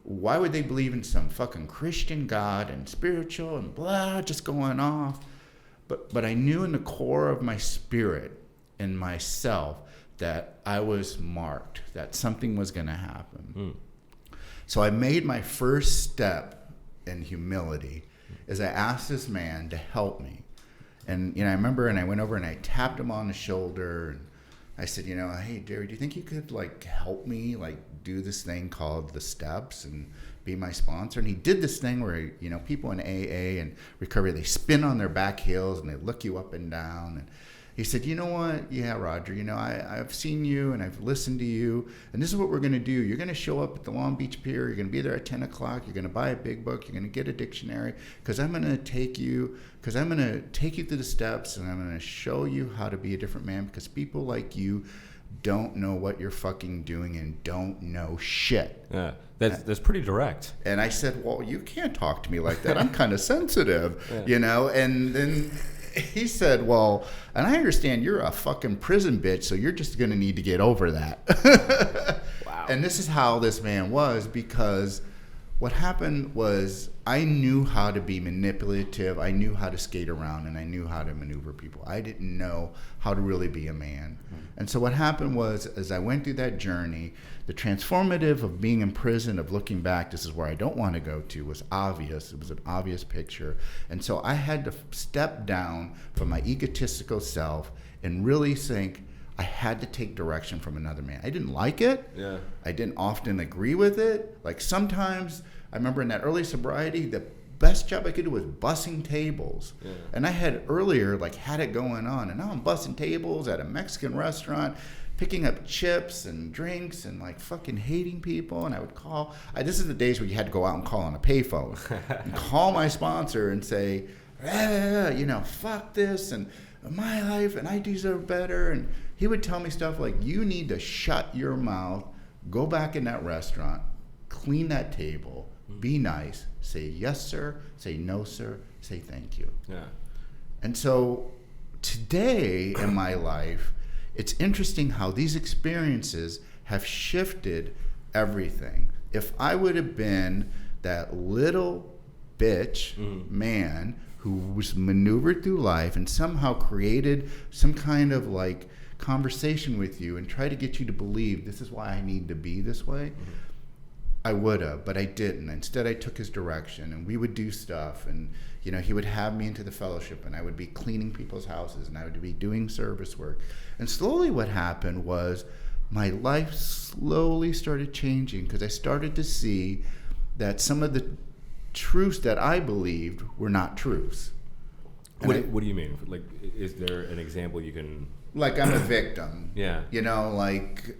why would they believe in some fucking Christian God and spiritual and blah, just going off. But I knew in the core of my spirit and myself that I was marked, that something was going to happen. So I made my first step in humility is I asked this man to help me. And, you know, I remember, and I went over and I tapped him on the shoulder and I said, you know, hey, Jerry, do you think you could like help me like do this thing called the steps and be my sponsor? And he did this thing where, you know, people in AA and recovery, they spin on their back heels and they look you up and down. And he said, you know what? Yeah, Roger, you know, I've seen you and I've listened to you. And this is what we're going to do. You're going to show up at the Long Beach Pier. You're going to be there at 10 o'clock. You're going to buy a big book. You're going to get a dictionary because I'm going to take you through the steps and I'm going to show you how to be a different man because people like you don't know what you're fucking doing and don't know shit. Yeah, that's pretty direct. And I said, well, you can't talk to me like that. I'm kind of sensitive, you know? And then he said, well, and I understand you're a fucking prison bitch, so you're just going to need to get over that. Wow. And this is how this man was, because what happened was I knew how to be manipulative. I knew how to skate around, and I knew how to maneuver people. I didn't know how to really be a man. And so what happened was, as I went through that journey, the transformative of being in prison, of looking back, this is where I don't want to go to, was obvious. It was an obvious picture. And so I had to step down from my egotistical self and really think I had to take direction from another man. I didn't like it. Yeah. I didn't often agree with it. Like sometimes, I remember in that early sobriety, the best job I could do was bussing tables. Yeah. And I had earlier like had it going on, and now I'm bussing tables at a Mexican restaurant, picking up chips and drinks and like fucking hating people. And I would call, this is the days where you had to go out and call on a payphone and call my sponsor and say, you know, fuck this and my life and I deserve better. And he would tell me stuff like, you need to shut your mouth, go back in that restaurant, clean that table, be nice, say yes, sir, say no, sir, say thank you. Yeah. And so today in my life, it's interesting how these experiences have shifted everything. If I would have been that little bitch man who was maneuvered through life and somehow created some kind of like conversation with you and try to get you to believe this is why I need to be this way, I would have, but I didn't. Instead, I took his direction, and we would do stuff, and you know, he would have me into the fellowship, and I would be cleaning people's houses, and I would be doing service work. And slowly what happened was my life slowly started changing because I started to see that some of the truths that I believed were not truths. What do you mean? Like, is there an example you can? Like I'm a victim. Yeah. You know, like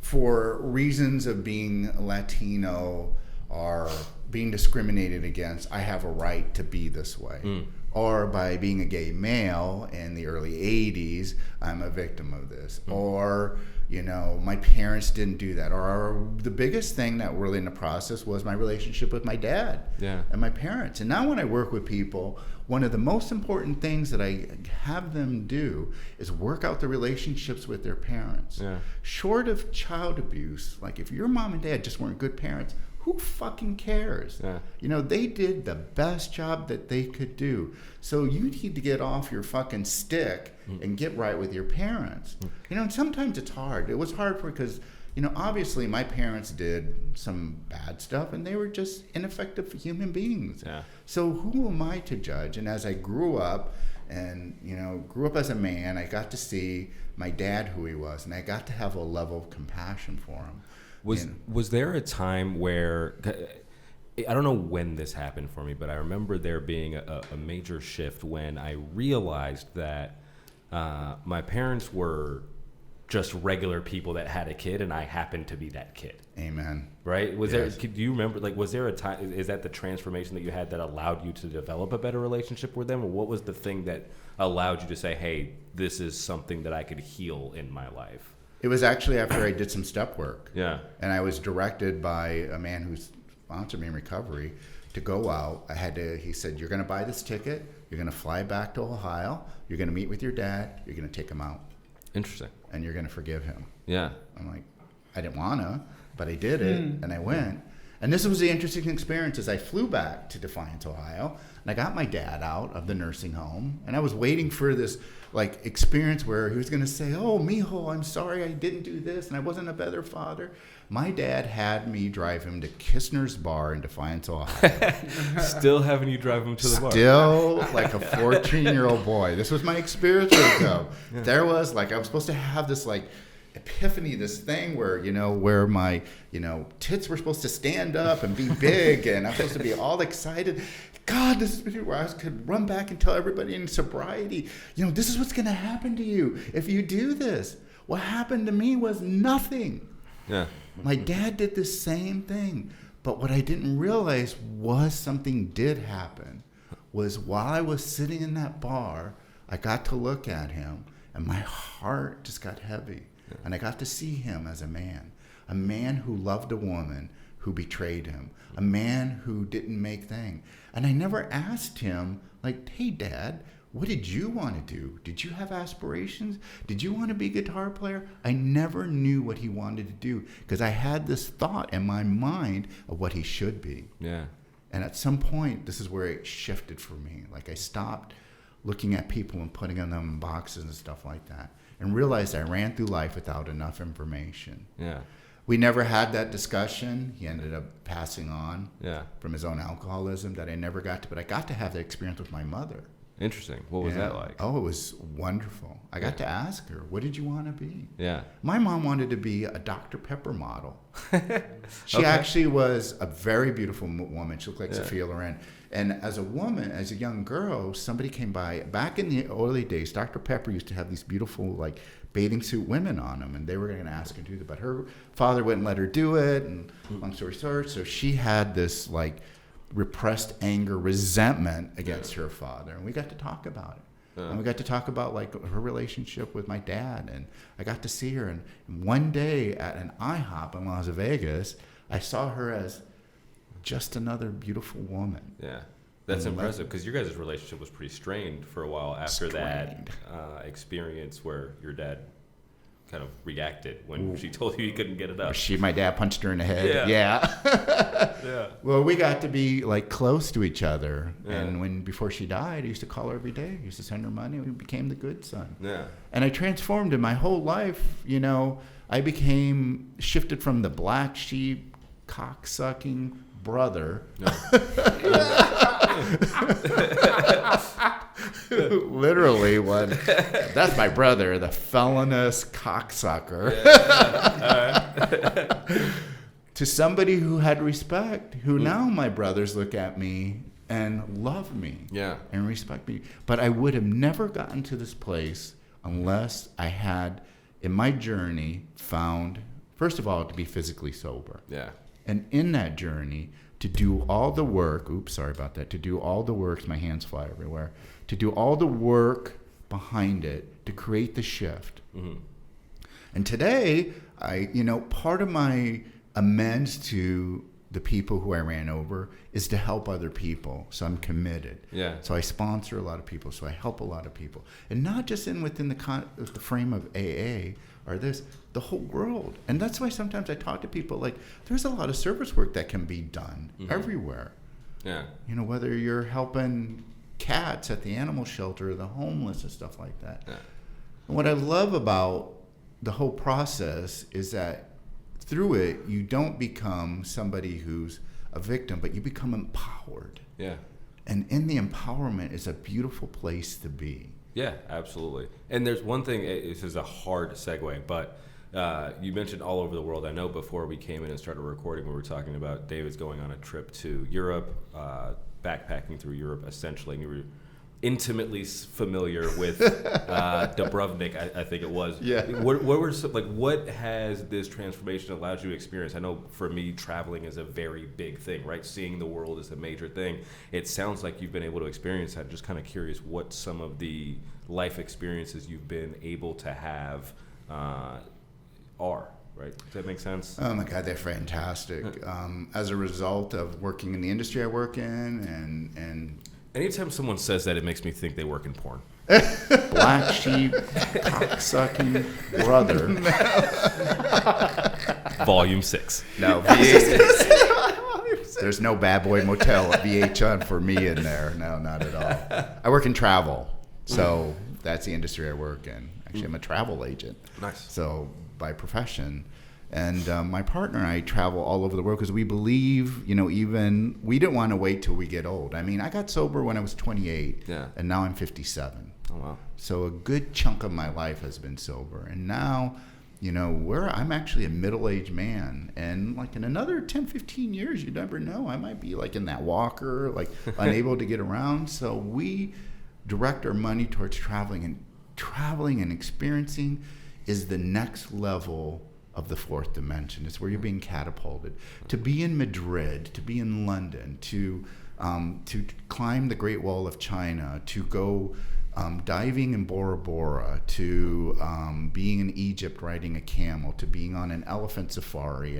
for reasons of being Latino or being discriminated against, I have a right to be this way. Or by being a gay male in the early 80s, I'm a victim of this. Or, you know, my parents didn't do that. Or the biggest thing that really in the process was my relationship with my dad and my parents. And now when I work with people, one of the most important things that I have them do is work out the relationships with their parents. Short of child abuse, like if your mom and dad just weren't good parents, who fucking cares? You know, they did the best job that they could do. So you need to get off your fucking stick and get right with your parents. You know, and sometimes it's hard. It was hard because, you know, obviously my parents did some bad stuff and they were just ineffective human beings. So who am I to judge? And as I grew up and, you know, grew up as a man, I got to see my dad who he was, and I got to have a level of compassion for him. Was there a time where, I don't know when this happened for me, but I remember there being a major shift when I realized that my parents were just regular people that had a kid, and I happened to be that kid. Amen. Right? Do you remember, like, was there a time, is that the transformation that you had that allowed you to develop a better relationship with them? Or what was the thing that allowed you to say, hey, this is something that I could heal in my life? It was actually after I did some step work. And I was directed by a man who sponsored me in recovery to go out. He said, you're going to buy this ticket. You're going to fly back to Ohio. You're going to meet with your dad. You're going to take him out. Interesting. And you're going to forgive him. I'm like, I didn't want to, but I did it. And I went. And this was the interesting experience as I flew back to Defiance, Ohio. And I got my dad out of the nursing home. And I was waiting for this like experience where he was going to say, oh, mijo, I'm sorry I didn't do this and I wasn't a better father. My dad had me drive him to Kistner's Bar in Defiance, Ohio. Still having you drive him to the bar. Still like a 14-year-old boy. This was my experience with him. There was like, I was supposed to have this like epiphany, this thing where, you know, where my, you know, tits were supposed to stand up and be big and I'm supposed to be all excited. God, this is where I could run back and tell everybody in sobriety, you know, this is what's going to happen to you if you do this. What happened to me was nothing. My dad did the same thing. But what I didn't realize was something did happen. Was while I was sitting in that bar, I got to look at him and my heart just got heavy. And I got to see him as a man who loved a woman who betrayed him, a man who didn't make things. And I never asked him, like, hey, Dad, what did you want to do? Did you have aspirations? Did you want to be a guitar player? I never knew what he wanted to do because I had this thought in my mind of what he should be. And at some point, this is where it shifted for me. Like I stopped looking at people and putting them in boxes and stuff like that and realized I ran through life without enough information. We never had that discussion. He ended up passing on from his own alcoholism that I never got to, but I got to have that experience with my mother. Interesting. What was that like? Oh, it was wonderful. I got to ask her, what did you want to be? Yeah. My mom wanted to be a Dr. Pepper model. She actually was a very beautiful woman. She looked like Sophia Loren. And as a woman, as a young girl, somebody came by. Back in the early days, Dr. Pepper used to have these beautiful, like, bathing suit women on them, and they were going to ask her to do that. But her father wouldn't let her do it, and long story short, so she had this, like, repressed anger, resentment against her father, and we got to talk about it. And we got to talk about, like, her relationship with my dad, and I got to see her. And one day at an IHOP in Las Vegas, I saw her as just another beautiful woman. Yeah, that's impressive because your guys' relationship was pretty strained for a while after that experience where your dad kind of reacted when she told you he couldn't get it up. My dad punched her in the head. Yeah. Well, we got to be like close to each other, and before she died, I used to call her every day. I used to send her money. We became the good son. And I transformed in my whole life. You know, I shifted from the black sheep, cock-sucking brother. Literally that's my brother, the felonious cocksucker. To somebody who had respect, who now my brothers look at me and love me Yeah. and respect me. But I would have never gotten to this place unless I had, in my journey, found, first of all, to be physically sober. Yeah. And in that journey, to do all the work, to do all the work, my hands fly everywhere, to do all the work behind it, to create the shift. Mm-hmm. And today, part of my amends to the people who I ran over is to help other people. So I'm committed. Yeah. So I sponsor a lot of people. So I help a lot of people, and not just within the frame of AA or the whole world. And that's why sometimes I talk to people like there's a lot of service work that can be done everywhere. Yeah. Whether you're helping cats at the animal shelter, or the homeless, and stuff like that. Yeah. And what I love about the whole process is that through it, you don't become somebody who's a victim, but you become empowered. Yeah. And in the empowerment is a beautiful place to be. Yeah, absolutely. And there's one thing, this is a hard segue, but you mentioned all over the world. I know before we came in and started recording, we were talking about David's going on a trip to Europe, backpacking through Europe essentially, and you were intimately familiar with Dubrovnik, I think it was. Yeah. What has this transformation allowed you to experience? I know for me, traveling is a very big thing, right? Seeing the world is a major thing. It sounds like you've been able to experience that. I'm just kind of curious what some of the life experiences you've been able to have are. Right? Does that make sense? Oh my God, they're fantastic. As a result of working in the industry I work in, and anytime someone says that, it makes me think they work in porn. black sheep, cocksucking brother. Volume 6. No, there's no Bad Boy Motel at VH1 for me in there. No, not at all. I work in travel, so that's the industry I work in. Actually, I'm a travel agent. Nice. So by profession. And my partner and I travel all over the world because we believe, we didn't want to wait till we get old. I mean, I got sober when I was 28, and now I'm 57. Oh, wow. So a good chunk of my life has been sober. And now, I'm actually a middle-aged man. And like in another 10, 15 years, you never know. I might be like in that walker, like unable to get around. So we direct our money towards traveling and experiencing is the next level of the fourth dimension. It's where you're being catapulted. To be in Madrid, to be in London, to climb the Great Wall of China, to go diving in Bora Bora, to being in Egypt riding a camel, to being on an elephant safari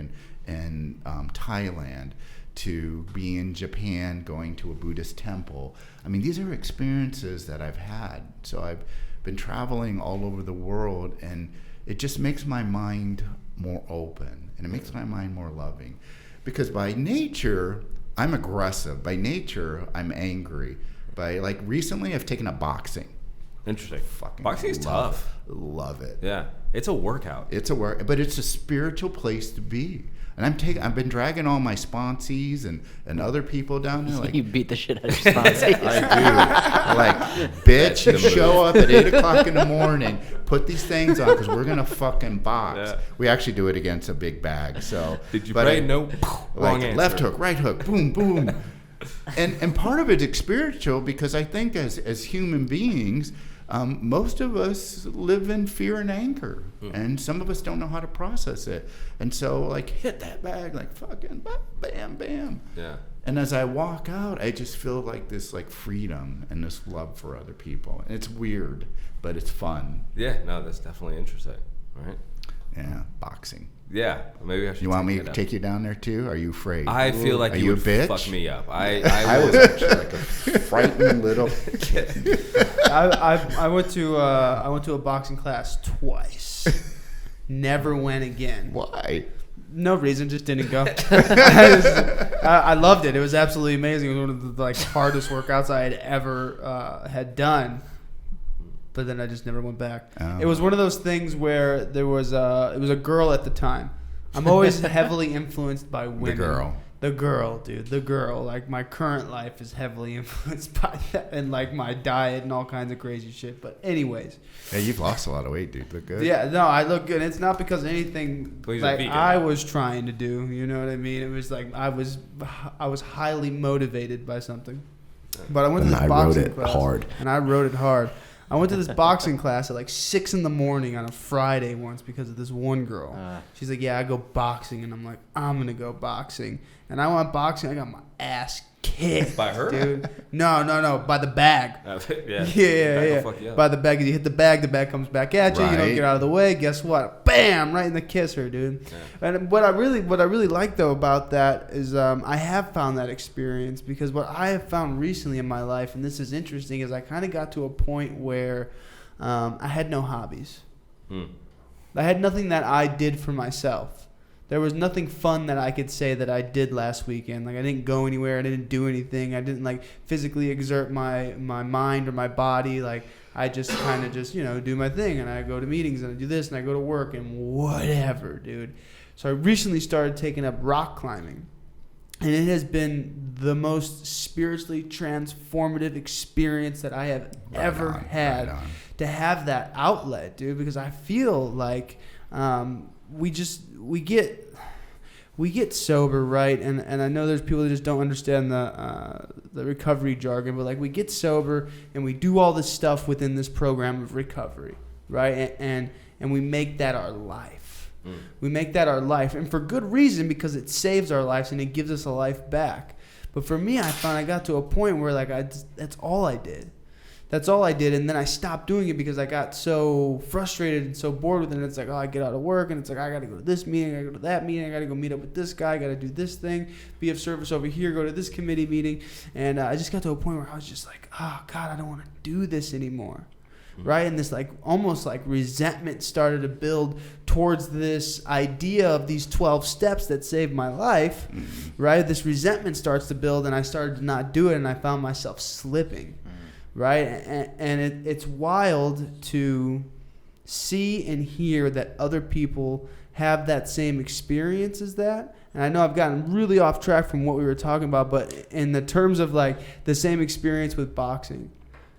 in Thailand, to be in Japan going to a Buddhist temple. I mean, these are experiences that I've had. So I've been traveling all over the world, and it just makes my mind more open, and it makes my mind more loving. Because by nature, I'm aggressive. By nature, I'm angry. Recently, I've taken up boxing. Interesting. Fucking boxing is tough. Love it. Yeah, it's a workout. But it's a spiritual place to be. And I've been dragging all my sponsees and other people down there. Like, you beat the shit out of your sponsees. I do. Bitch, show up at 8 o'clock in the morning. Put these things on because we're gonna fucking box. Yeah. We actually do it against a big bag. So did you pray? No. Wrong answer. Left hook, right hook, boom, boom. And part of it's spiritual because I think as human beings, most of us live in fear and anger, and some of us don't know how to process it. And so, hit that bag, fucking bam, bam. Yeah. And as I walk out, I just feel like this, freedom and this love for other people. And it's weird, but it's fun. Yeah. No, that's definitely interesting. All right. Yeah, boxing. Yeah, maybe I should. You want me to take you down there too? Are you afraid? I feel like you would a bitch? Fuck me up. I was actually like a frightened little kid. I went to a boxing class twice. Never went again. Why? No reason, just didn't go. I loved it. It was absolutely amazing. It was one of the hardest workouts I had ever had done. But then I just never went back. Oh. It was one of those things where it was a girl at the time. I'm always heavily influenced by women. The girl, dude. The girl. My current life is heavily influenced by that, and my diet and all kinds of crazy shit. But anyways. Yeah, you've lost a lot of weight, dude. Look good. Yeah, no, I look good. It's not because of anything I was trying to do. You know what I mean? It was I was highly motivated by something. But I went to And this I boxing wrote it class. hard. And I wrote it hard. I went to this boxing class at like 6 in the morning on a Friday once because of this one girl. She's like, yeah, I go boxing. And I'm like, I'm going to go boxing. And I went boxing. I got my ass kicked. By her? Dude. No. By the bag. Yeah. Fuck you up. By the bag. You hit the bag comes back at you. You don't Right. get out of the way. Guess what? Bam! Right in the kisser, dude. Yeah. And what I really like though about that is I have found that experience because what I have found recently in my life, and this is interesting, is I kind of got to a point where I had no hobbies. I had nothing that I did for myself. There was nothing fun that I could say that I did last weekend. Like I didn't go anywhere. I didn't do anything. I didn't like physically exert my mind or my body. Like I just kind of just, do my thing. And I go to meetings and I do this and I go to work and whatever, dude. So I recently started taking up rock climbing. And it has been the most spiritually transformative experience that I have ever had. Right on. To have that outlet, dude, because I feel like we get sober, right? And I know there's people that just don't understand the recovery jargon, but like we get sober and we do all this stuff within this program of recovery, right? And we make that our life. We make that our life, and for good reason, because it saves our lives and it gives us a life back. But for me, I found I got to a point where like that's all I did. That's all I did, and then I stopped doing it because I got so frustrated and so bored with it. And it's like, I get out of work, and it's like, I got to go to this meeting, I got to go to that meeting, I got to go meet up with this guy, I got to do this thing, be of service over here, go to this committee meeting. And I just got to a point where I was just like, oh, God, I don't want to do this anymore. Right? And this like almost like resentment started to build towards this idea of these 12 steps that saved my life. Right? This resentment starts to build, and I started to not do it, and I found myself slipping. Right? And it's wild to see and hear that other people have that same experience as that. And I know I've gotten really off track from what we were talking about, but in the terms of like the same experience with boxing,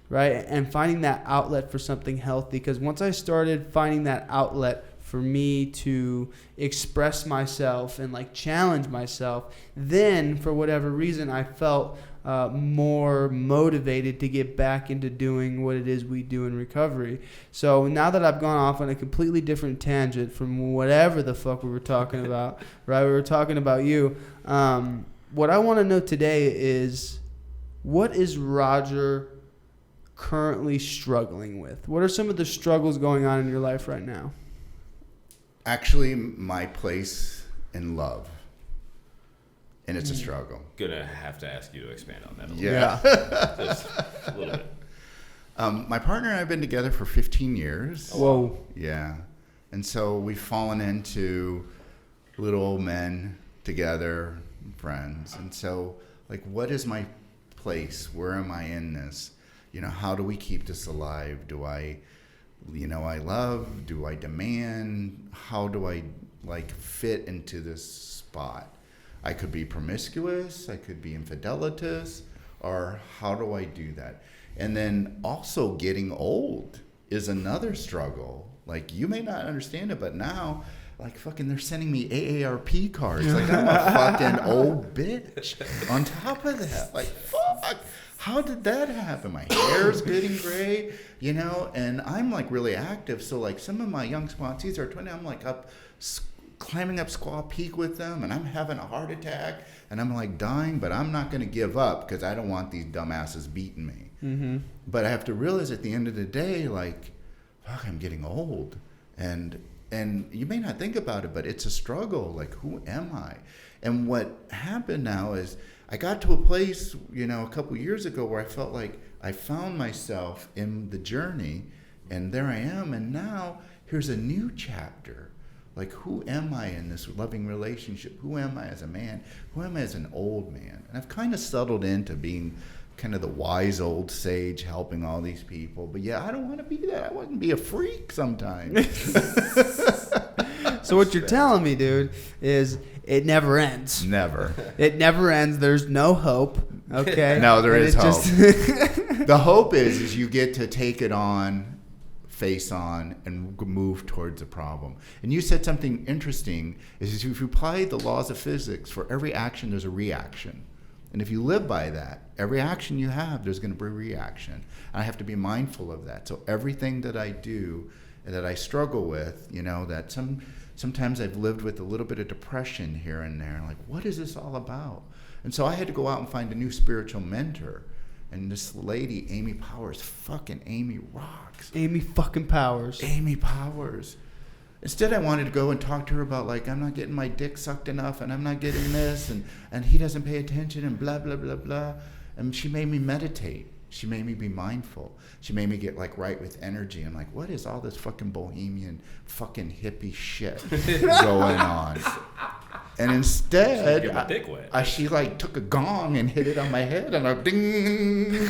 right? And finding that outlet for something healthy. Because once I started finding that outlet for me to express myself and like challenge myself, then for whatever reason I felt more motivated to get back into doing what it is we do in recovery. So now that I've gone off on a completely different tangent from whatever the fuck we were talking about, right? We were talking about you. What I want to know today is, what is Roger currently struggling with? What are some of the struggles going on in your life right now? Actually, my place in love. And it's a struggle. Gonna have to ask you to expand on that a little Yeah. Just a little bit. My partner and I have been together for 15 years. Whoa. Yeah. And so we've fallen into little old men together, friends. And so, like, what is my place? Where am I in this? How do we keep this alive? Do I love? Do I demand? How do I, fit into this spot? I could be promiscuous, I could be infidelitous, or how do I do that? And then also getting old is another struggle. Like, you may not understand it, but now, they're sending me AARP cards. Like, I'm a fucking old bitch on top of that. Fuck. How did that happen? My hair's getting gray, and I'm, really active. So, some of my young squatties are 20, I'm, climbing up Squaw Peak with them, and I'm having a heart attack, and I'm dying, but I'm not going to give up because I don't want these dumbasses beating me. Mm-hmm. But I have to realize at the end of the day, fuck, I'm getting old, and you may not think about it, but it's a struggle. Who am I? And what happened now is I got to a place, a couple years ago where I felt like I found myself in the journey, and there I am, and now here's a new chapter. Who am I in this loving relationship? Who am I as a man? Who am I as an old man? And I've kind of settled into being kind of the wise old sage helping all these people. But yeah, I don't want to be that. I want to be a freak sometimes. So what you're telling me, dude, is it never ends. Never. It never ends. There's no hope. Okay. No, there is hope. Just The hope is you get to take it on, face on, and move towards a problem. And you said something interesting, is if you apply the laws of physics, for every action there's a reaction. And if you live by that, every action you have, there's going to be a reaction. And I have to be mindful of that. So everything that I do, that I struggle with, that sometimes I've lived with a little bit of depression here and there. Like, what is this all about? And so I had to go out and find a new spiritual mentor. And this lady, Amy Powers, fucking Amy rocks. Amy fucking Powers. Amy Powers. Instead, I wanted to go and talk to her about, like, I'm not getting my dick sucked enough, and I'm not getting this, and he doesn't pay attention, and blah, blah, blah, blah. And she made me meditate. She made me be mindful. She made me get, like, right with energy. I'm like, what is all this fucking bohemian, fucking hippie shit going on? And instead, Get my dick wet. she like took a gong and hit it on my head, and I ding,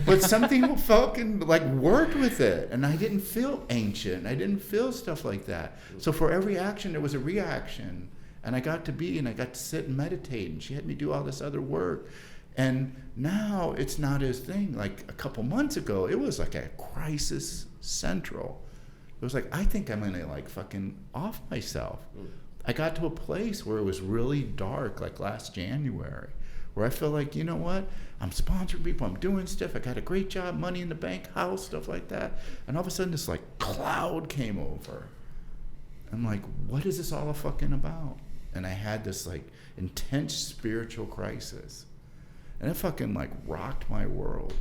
But something fucking like worked with it, and I didn't feel ancient. I didn't feel stuff like that. So for every action, there was a reaction, and I got to sit and meditate, and she had me do all this other work. And now it's not as thing. Like a couple months ago, it was like a crisis central. It was like, I think I'm gonna like fucking off myself. I got to a place where it was really dark, like last January, where I feel like, you know what? I'm sponsoring people. I'm doing stuff. I got a great job, money in the bank, house, stuff like that. And all of a sudden, this like cloud came over. I'm like, what is this all fucking about? And I had this like intense spiritual crisis. And it fucking like rocked my world.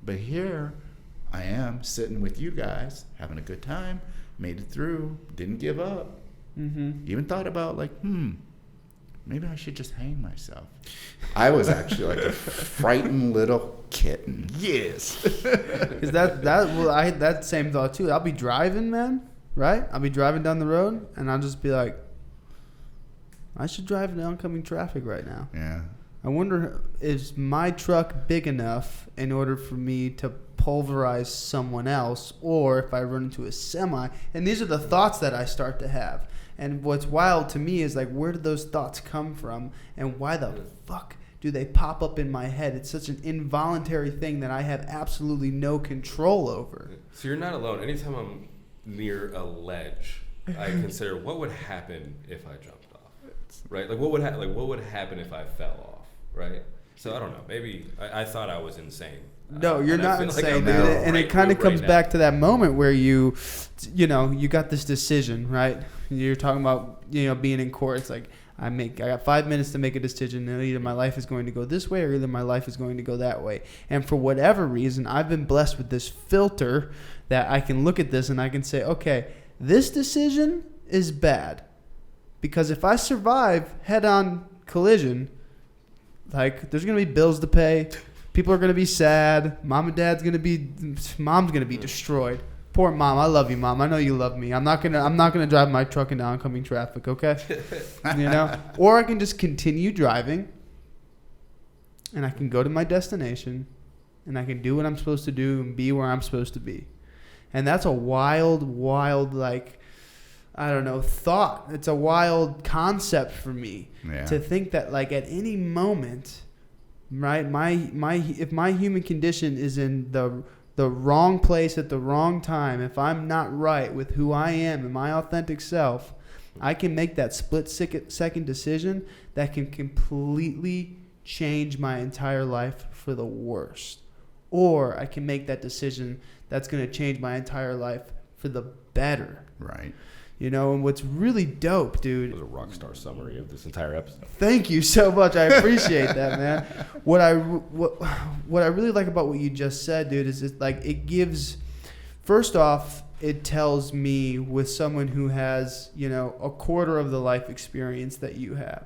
But here I am sitting with you guys, having a good time, made it through, didn't give up. Mm-hmm. Even thought about like, maybe I should just hang myself. I was actually like a frightened little kitten. Yes. Is I had that same thought too. I'll be driving, man, right? I'll be driving down the road, and I'll just be like, I should drive in oncoming traffic right now. Yeah. I wonder, is my truck big enough in order for me to pulverize someone else, or if I run into a semi? And these are the thoughts that I start to have. And what's wild to me is like, where did those thoughts come from, and why the fuck do they pop up in my head? It's such an involuntary thing that I have absolutely no control over. So you're not alone. Anytime I'm near a ledge, I consider what would happen if I jumped off, right? Like what would happen if I fell off, right? So I don't know. Maybe I thought I was insane. No, you're not insane, like dude. And it kind of comes back to that moment where you got this decision, right? You're talking about, being in court. It's like, I got 5 minutes to make a decision, and either my life is going to go this way or either my life is going to go that way. And for whatever reason, I've been blessed with this filter that I can look at this and I can say, okay, this decision is bad. Because if I survive head-on collision, like, there's going to be bills to pay. People are going to be sad. Mom's going to be destroyed. Poor mom. I love you, mom. I know you love me. I'm not gonna drive my truck into oncoming traffic, okay? Or I can just continue driving, and I can go to my destination, and I can do what I'm supposed to do and be where I'm supposed to be. And that's a wild, like, I don't know, thought. It's a wild concept for me to think that, like, at any moment, right, if my human condition is in the wrong place at the wrong time, if I'm not right with who I am and my authentic self, I can make that split-second decision that can completely change my entire life for the worst. Or I can make that decision that's going to change my entire life for the better. Right. And what's really dope, dude. It was a rock star summary of this entire episode. Thank you so much. I appreciate that, man. What I really like about what you just said, dude, is it gives. First off, it tells me, with someone who has a quarter of the life experience that you have,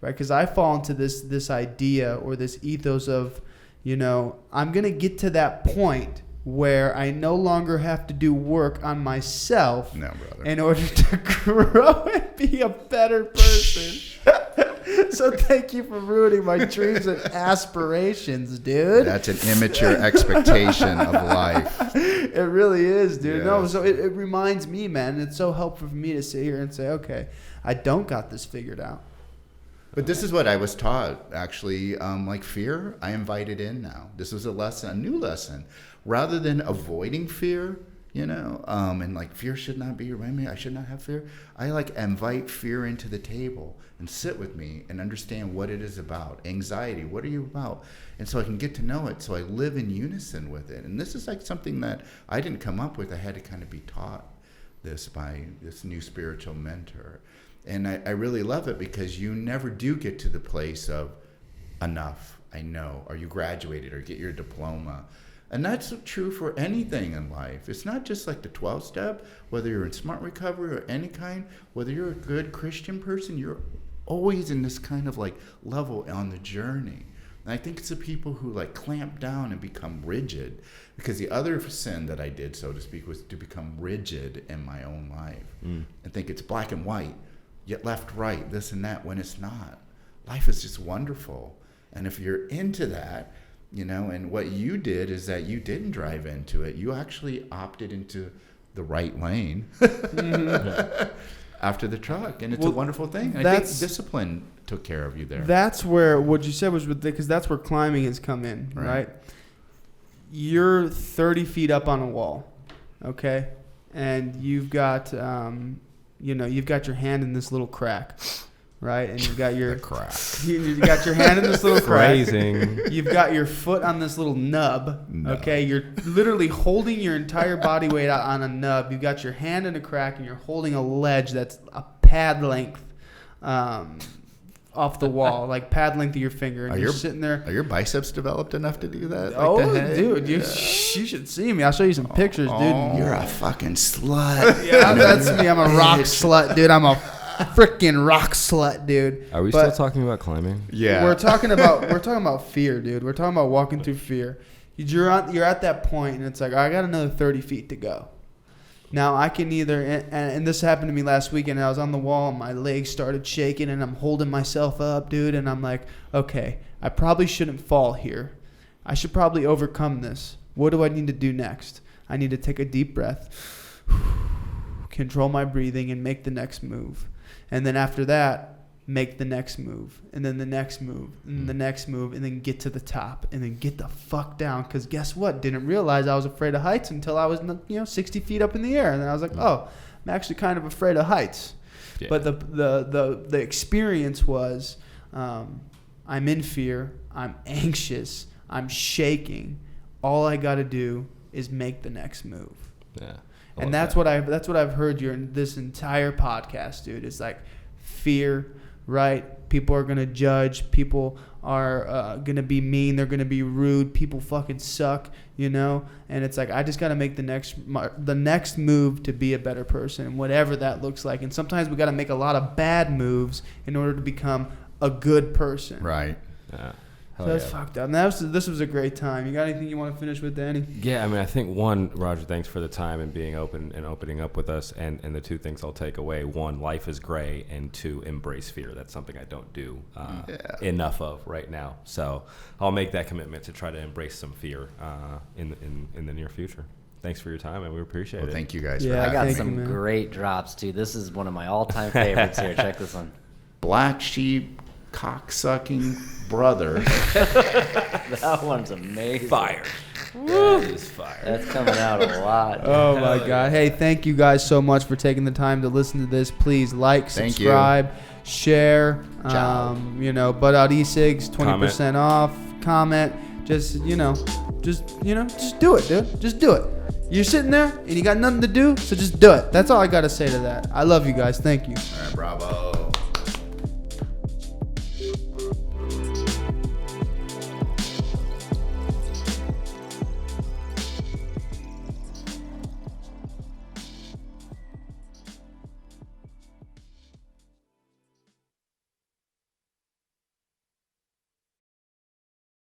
right? Because I fall into this idea or this ethos of, I'm gonna get to that point where I no longer have to do work on myself in order to grow and be a better person. So thank you for ruining my dreams and aspirations, dude. That's an immature expectation of life. It really is, dude. Yes. No, so it reminds me, man. It's so helpful for me to sit here and say, okay, I don't got this figured out. But this is what I was taught, actually. Like fear, I invite it in now. This was a new lesson. Rather than avoiding fear, and like fear should not be around me. I should not have fear. I like invite fear into the table and sit with me and understand what it is about. Anxiety, what are you about? And so I can get to know it. So I live in unison with it. And this is like something that I didn't come up with. I had to kind of be taught this by this new spiritual mentor. And I really love it because you never do get to the place of enough, I know, or you graduated or get your diploma. And that's true for anything in life. It's not just like the 12-step, whether you're in smart recovery or any kind, whether you're a good Christian person, you're always in this kind of like level on the journey. And I think it's the people who like clamp down and become rigid, because the other sin that I did, so to speak, was to become rigid in my own life and think it's black and white, yet left, right, this and that, when it's not. Life is just wonderful. And if you're into that, and what you did is that you didn't drive into it. You actually opted into the right lane after the truck. And it's a wonderful thing. And I think discipline took care of you there. That's where what you said was, because that's where climbing has come in, right? You're 30 feet up on a wall, okay? And you've got, you've got your hand in this little crack. Right, and you've got your crack. You got your hand in this little crack. Phrasing. You've got your foot on this little nub. Okay, you're literally holding your entire body weight out on a nub. You've got your hand in a crack, and you're holding a ledge that's a pad length off the wall, like pad length of your finger. And you're sitting there. Are your biceps developed enough to do that? Dude, you should see me. I'll show you some pictures, dude. You're a fucking slut. Yeah, that's me. I'm a rock slut, dude. I'm a freaking rock slut, dude. Are we still talking about climbing? Yeah. We're talking about fear, dude. We're talking about walking through fear. You're at that point, and it's like, I got another 30 feet to go. Now I can either, and this happened to me last weekend. I was on the wall, and my legs started shaking, and I'm holding myself up, dude. And I'm like, okay, I probably shouldn't fall here. I should probably overcome this. What do I need to do next? I need to take a deep breath, control my breathing, and make the next move. And then after that, make the next move, and then the next move, and the next move, and then get to the top, and then get the fuck down. Because guess what? Didn't realize I was afraid of heights until I was 60 feet up in the air, and then I was like, oh, I'm actually kind of afraid of heights. Yeah. But the experience was, I'm in fear, I'm anxious, I'm shaking. All I got to do is make the next move. Yeah. And that's what I've heard during this entire podcast, dude. It's like fear, right? People are gonna judge. People are gonna be mean. They're gonna be rude. People fucking suck, And it's like, I just gotta make the next move to be a better person, and whatever that looks like. And sometimes we gotta make a lot of bad moves in order to become a good person. Right. Yeah. So that's fucked up. And this was a great time. You got anything you want to finish with, Danny? Yeah, I mean, I think one, Roger, thanks for the time and being open and opening up with us. And the two things I'll take away: one, life is gray, and two, embrace fear. That's something I don't do enough of right now. So I'll make that commitment to try to embrace some fear in the near future. Thanks for your time, and we appreciate it. Thank you guys. Yeah, I got some great drops too. This is one of my all-time favorites here. Check this one. Black sheep, cock-sucking brother. That one's amazing. Fire. That is fire. That's coming out a lot. Oh my God. Hey, thank you guys so much for taking the time to listen to this. Please like, subscribe, share. Bud Out e-cigs, 20% off. Comment. Just do it, dude. Just do it. You're sitting there and you got nothing to do, so just do it. That's all I got to say to that. I love you guys. Thank you. All right, bravo.